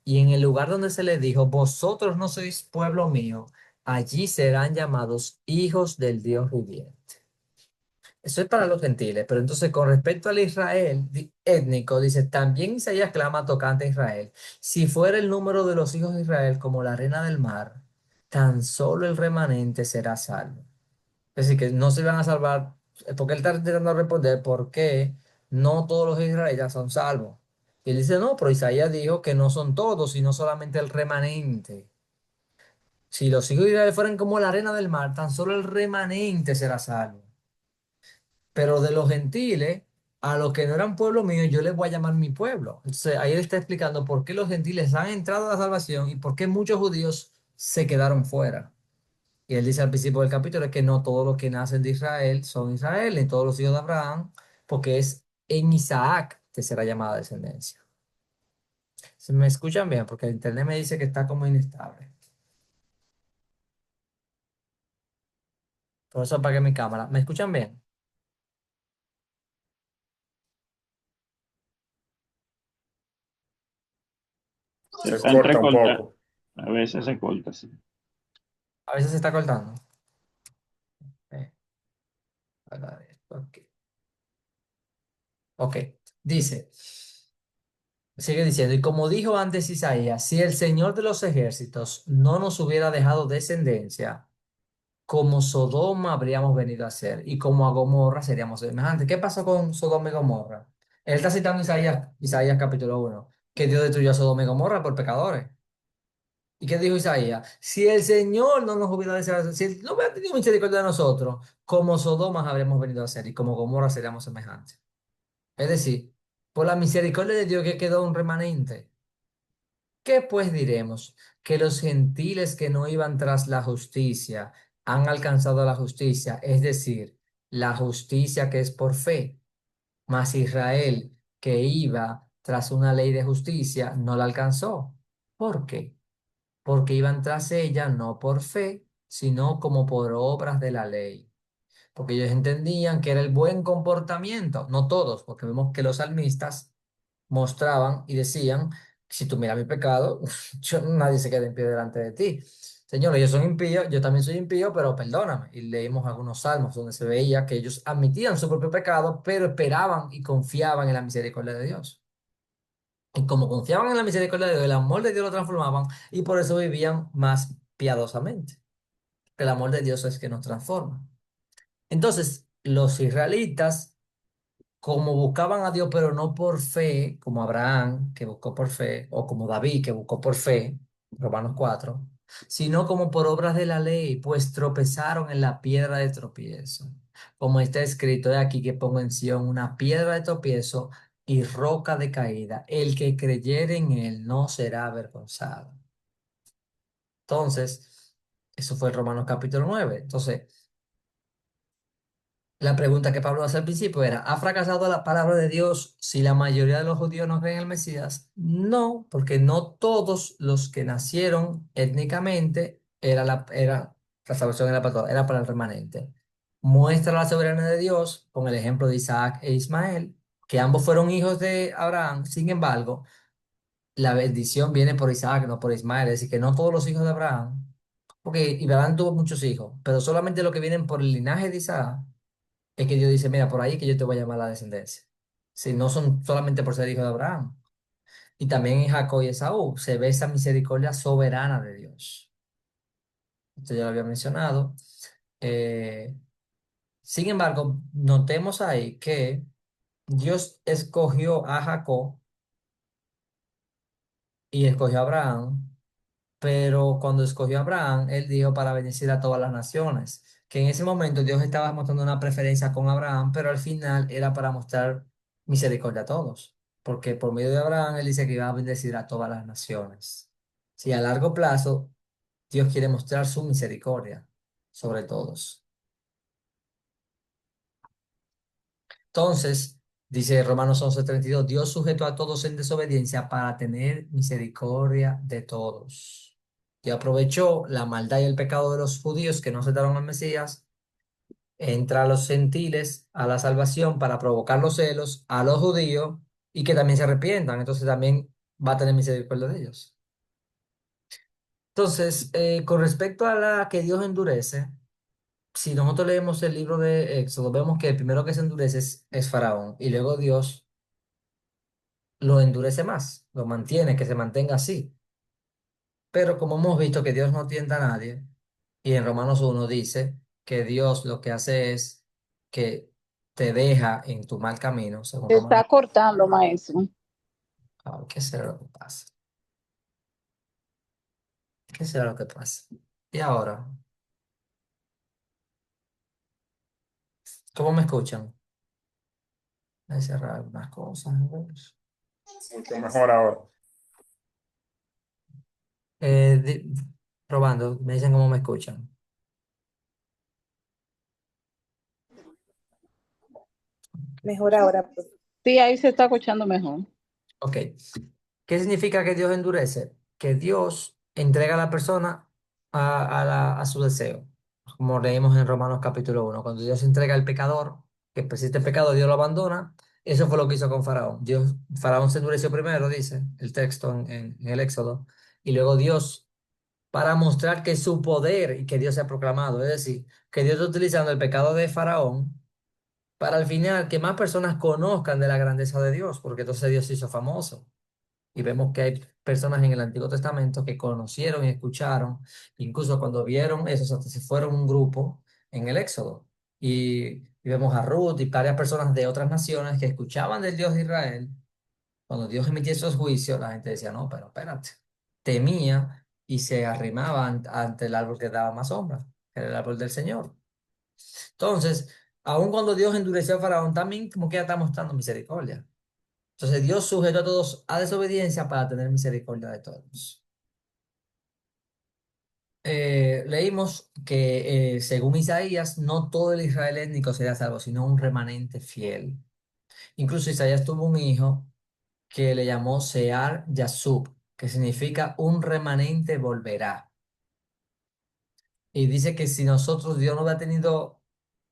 Y en el lugar donde se les dijo, vosotros no sois pueblo mío, allí serán llamados hijos del Dios viviente. Eso es para los gentiles, pero entonces con respecto al Israel étnico, dice, también Isaías clama tocante a Israel. Si fuera el número de los hijos de Israel como la arena del mar, tan solo el remanente será salvo. Es decir, que no se van a salvar, porque él está intentando responder por qué no todos los israelitas son salvos. Y él dice, no, pero Isaías dijo que no son todos, sino solamente el remanente. Si los hijos de Israel fueran como la arena del mar, tan solo el remanente será salvo. Pero de los gentiles, a los que no eran pueblo mío, yo les voy a llamar mi pueblo. Entonces, ahí él está explicando por qué los gentiles han entrado a la salvación y por qué muchos judíos se quedaron fuera. Y él dice al principio del capítulo que no todos los que nacen de Israel son Israel, ni todos los hijos de Abraham, porque es en Isaac que será llamada descendencia. ¿Se me escuchan bien? Porque el internet me dice que está como inestable. Por eso apagué mi cámara. ¿Me escuchan bien? Se Se está corta un entrecortando. poco. A veces se corta, sí. A veces se está cortando. A ver, ok. Ok. Dice, sigue diciendo, y como dijo antes Isaías, si el Señor de los ejércitos no nos hubiera dejado descendencia, como Sodoma habríamos venido a ser, y como a Gomorra seríamos semejantes. ¿Qué pasó con Sodoma y Gomorra? Él está citando Isaías capítulo 1, que Dios destruyó a Sodoma y Gomorra por pecadores. ¿Y qué dijo Isaías? Si el Señor no nos hubiera deseado, si Él no hubiera tenido misericordia de nosotros, como Sodoma habríamos venido a ser, y como Gomorra seríamos semejantes. Es decir, por la misericordia de Dios que quedó un remanente. ¿Qué pues diremos? Que los gentiles que no iban tras la justicia han alcanzado la justicia, es decir, la justicia que es por fe. Mas Israel, que iba tras una ley de justicia, no la alcanzó. ¿Por qué? Porque iban tras ella no por fe, sino como por obras de la ley. Porque ellos entendían que era el buen comportamiento, no todos, porque vemos que los salmistas mostraban y decían, si tú miras mi pecado, nadie se queda en pie delante de ti. Señor, ellos son impíos, yo también soy impío, pero perdóname. Y leímos algunos salmos donde se veía que ellos admitían su propio pecado, pero esperaban y confiaban en la misericordia de Dios. Y como confiaban en la misericordia de Dios, el amor de Dios lo transformaban y por eso vivían más piadosamente. El amor de Dios es que nos transforma. Entonces, los israelitas como buscaban a Dios, pero no por fe, como Abraham, que buscó por fe, o como David, que buscó por fe, Romanos 4, sino como por obras de la ley, pues tropezaron en la piedra de tropiezo. Como está escrito, he aquí que pongo en Sión una piedra de tropiezo y roca de caída. El que creyere en él no será avergonzado. Entonces, eso fue Romanos capítulo 9. Entonces, la pregunta que Pablo hace al principio era, ¿ha fracasado la palabra de Dios si la mayoría de los judíos no creen en el Mesías? No, porque no todos los que nacieron étnicamente la salvación era para todos, era para el remanente. Muestra la soberanía de Dios con el ejemplo de Isaac e Ismael, que ambos fueron hijos de Abraham. Sin embargo, la bendición viene por Isaac, no por Ismael. Es decir, que no todos los hijos de Abraham, porque Abraham tuvo muchos hijos, pero solamente los que vienen por el linaje de Isaac es que Dios dice, mira, por ahí que yo te voy a llamar la descendencia. Si no son solamente por ser hijo de Abraham. Y también en Jacob y Esaú se ve esa misericordia soberana de Dios. Esto ya lo había mencionado. Eh, Sin embargo, notemos ahí que Dios escogió a Jacob y escogió a Abraham. Pero cuando escogió a Abraham, él dijo para bendecir a todas las naciones, que en ese momento Dios estaba mostrando una preferencia con Abraham, pero al final era para mostrar misericordia a todos, porque por medio de Abraham él dice que iba a bendecir a todas las naciones. Si a largo plazo Dios quiere mostrar su misericordia sobre todos. Entonces, dice Romanos 11:32, Dios sujetó a todos en desobediencia para tener misericordia de todos. Y aprovechó la maldad y el pecado de los judíos que no aceptaron al Mesías, entra a los gentiles a la salvación para provocar los celos a los judíos y que también se arrepientan. Entonces también va a tener misericordia de ellos. Entonces, con respecto a la que Dios endurece, si nosotros leemos el libro de Éxodo, vemos que el primero que se endurece es Faraón y luego Dios lo endurece más, lo mantiene, que se mantenga así. Pero como hemos visto que Dios no tienta a nadie, y en Romanos 1 dice que Dios lo que hace es que te deja en tu mal camino, según Se está Romanos. cortando, maestro. ¿Qué será lo que pasa? ¿Qué será lo que pasa? ¿Y ahora? ¿Cómo me escuchan? Voy a cerrar algunas cosas. A ver. Mucho mejor ahora. Eh, di- Probando, me dicen cómo me escuchan. Mejor ahora, pues. Sí, ahí se está escuchando mejor. Ok. ¿Qué significa que Dios endurece? Que Dios entrega a la persona a su deseo. Como leímos en Romanos capítulo 1. Cuando Dios entrega al pecador, que persiste el pecado, Dios lo abandona. Eso fue lo que hizo con Faraón. Faraón se endureció primero, dice el texto en el Éxodo. Y luego Dios, para mostrar que su poder y que Dios se ha proclamado, es decir, que Dios está utilizando el pecado de Faraón para al final que más personas conozcan de la grandeza de Dios, porque entonces Dios se hizo famoso. Y vemos que hay personas en el Antiguo Testamento que conocieron y escucharon, incluso cuando vieron eso, hasta se fueron un grupo en el Éxodo. Y vemos a Ruth y varias personas de otras naciones que escuchaban del Dios de Israel. Cuando Dios emitía esos juicios, la gente decía, no, pero espérate, temía y se arrimaba ante el árbol que daba más sombra, que era el árbol del Señor. Entonces, aun cuando Dios endureció a Faraón, también como que ya está mostrando misericordia. Entonces Dios sujetó a todos a desobediencia para tener misericordia de todos. Leímos que según Isaías, no todo el Israel étnico sería salvo, sino un remanente fiel. Incluso Isaías tuvo un hijo que le llamó Sear Yasub, que significa un remanente volverá. Y dice que si nosotros, Dios no hubiera tenido,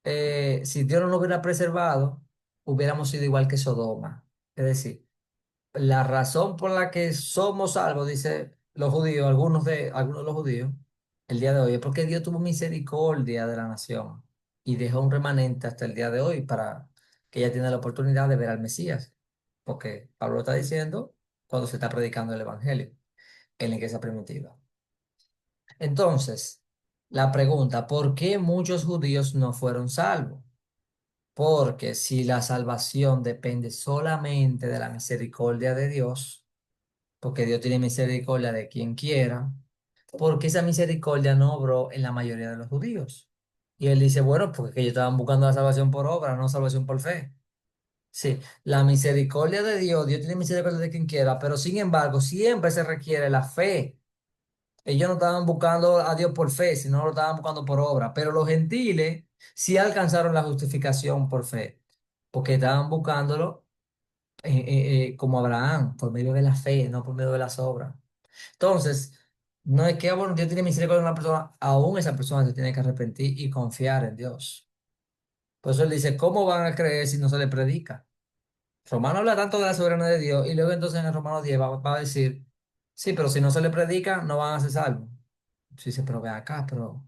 si Dios no nos hubiera preservado, hubiéramos sido igual que Sodoma. Es decir, la razón por la que somos salvos, dice los judíos, algunos de los judíos, el día de hoy, es porque Dios tuvo misericordia de la nación y dejó un remanente hasta el día de hoy para que ella tenga la oportunidad de ver al Mesías. Porque Pablo está diciendo cuando se está predicando el Evangelio en la iglesia primitiva. Entonces, la pregunta, ¿por qué muchos judíos no fueron salvos? Porque si la salvación depende solamente de la misericordia de Dios, porque Dios tiene misericordia de quien quiera, porque esa misericordia no obró en la mayoría de los judíos. Y él dice, bueno, porque ellos estaban buscando la salvación por obra, no salvación por fe. Sí, la misericordia de Dios, Dios tiene misericordia de quien quiera, pero sin embargo, siempre se requiere la fe. Ellos no estaban buscando a Dios por fe, sino lo estaban buscando por obra. Pero los gentiles sí alcanzaron la justificación por fe, porque estaban buscándolo como Abraham, por medio de la fe, no por medio de las obras. Entonces, no es que bueno, Dios tiene misericordia de una persona, aún esa persona se tiene que arrepentir y confiar en Dios. Por eso él dice, ¿cómo van a creer si no se les predica? Romano habla tanto de la soberanía de Dios y luego entonces en el Romano 10 va a decir, sí, pero si no se les predica, no van a ser salvos. Sí, dice, pero ve acá, pero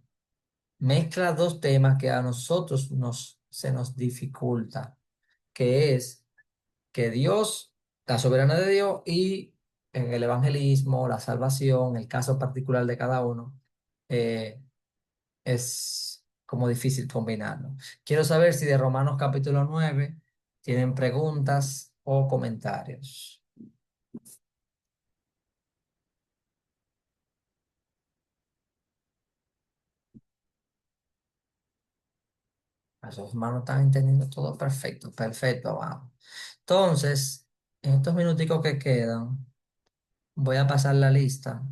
mezcla dos temas que a nosotros se nos dificulta, que es que Dios, la soberanía de Dios y en el evangelismo, la salvación, el caso particular de cada uno, eh, es como difícil combinarlo. Quiero saber si de Romanos capítulo 9 tienen preguntas o comentarios. Esos hermanos están entendiendo todo perfecto, perfecto, vamos. Entonces, en estos minuticos que quedan, voy a pasar la lista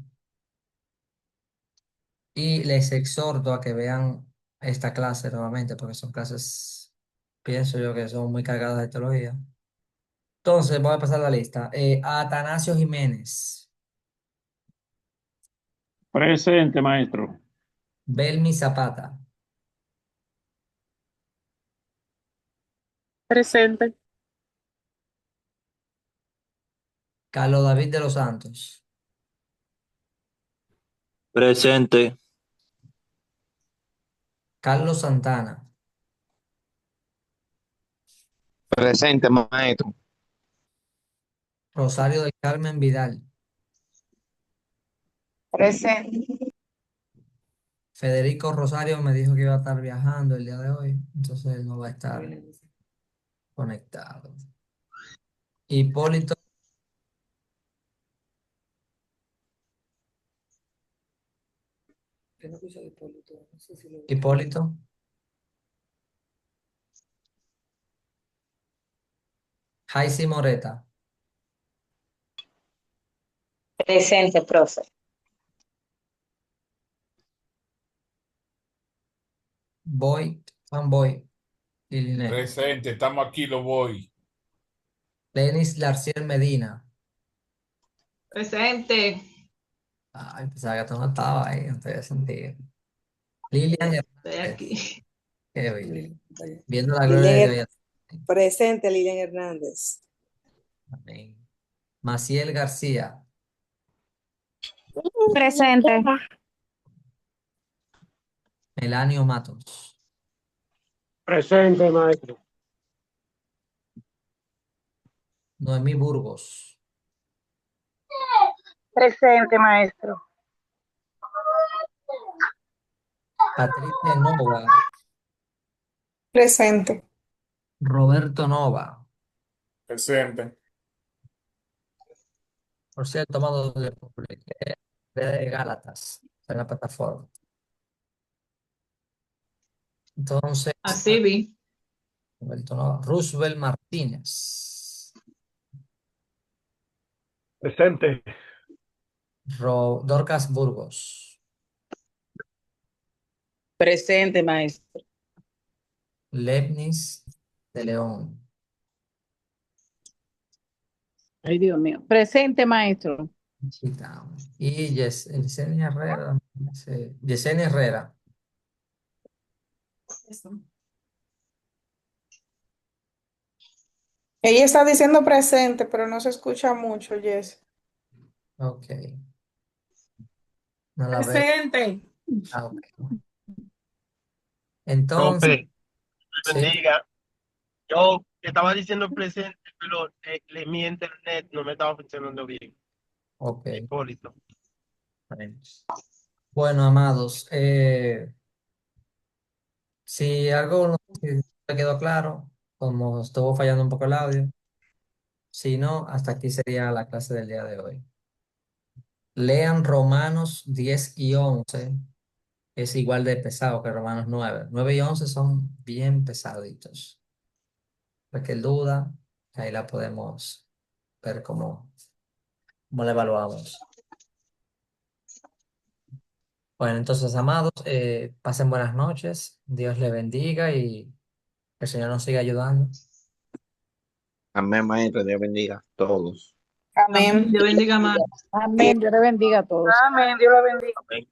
y les exhorto a que vean esta clase nuevamente, porque son clases, pienso yo que son muy cargadas de teología. Entonces, voy a pasar la lista. Atanasio Jiménez, Presente, maestro. Belmi Zapata, Presente. Carlos David de los Santos, Presente. Carlos Santana, Presente, maestro. Rosario del Carmen Vidal, Presente. Federico Rosario me dijo que iba a estar viajando el día de hoy, entonces él no va a estar conectado. Hipólito, no escucho a Hipólito, no sé si lo veo. Hipólito. Jaisi Moreta. Presente, profe. Boy, Fanboy. Liliné. Presente, estamos aquí, lo voy. Lenis Larcier Medina. Presente. Ay, pensaba que tú no estabas ahí, no te había sentido. Lilian Estoy Hernández. aquí. Qué bello. Lilian, vaya. Viendo la gloria de Lilian, Dios. presente, Lilian Hernández. Amén. Maciel García. Presente. Melanio Matos. Presente, maestro. Noemí Burgos. Presente, maestro. Patricia Nova. Presente. Roberto Nova. Presente. Por cierto, amado, le publiqué de Gálatas en la plataforma. Entonces, Así vi. Roberto Nova. Roosevelt Martínez. Presente. Dorcas Burgos. Presente, maestro. Lebnis de León. Ay, Dios mío. Presente, maestro. Chita. Y Yesenia Herrera. Yesenia Herrera. Ella está diciendo presente, pero no se escucha mucho, Jess. Ok. No la veo. Presente. Ah, ok. Entonces, Profe, sí, bendiga. Yo estaba diciendo presente, pero mi internet no me estaba funcionando bien. ok. Hipólito. Bueno, amados, si algo no te quedó claro, como estuvo fallando un poco el audio, si no, hasta aquí sería la clase del día de hoy. Lean Romanos 10 y 11, es igual de pesado que Romanos 9. 9 y 11 son bien pesaditos. Cualquier duda, ahí la podemos ver cómo la evaluamos. Bueno, entonces, amados, pasen buenas noches, Dios les bendiga y el Señor nos siga ayudando. Amén, maestro. Dios bendiga a todos. Amén. Dios bendiga más. Amén. Dios le bendiga a todos. Amén. Dios lo bendiga. Amén.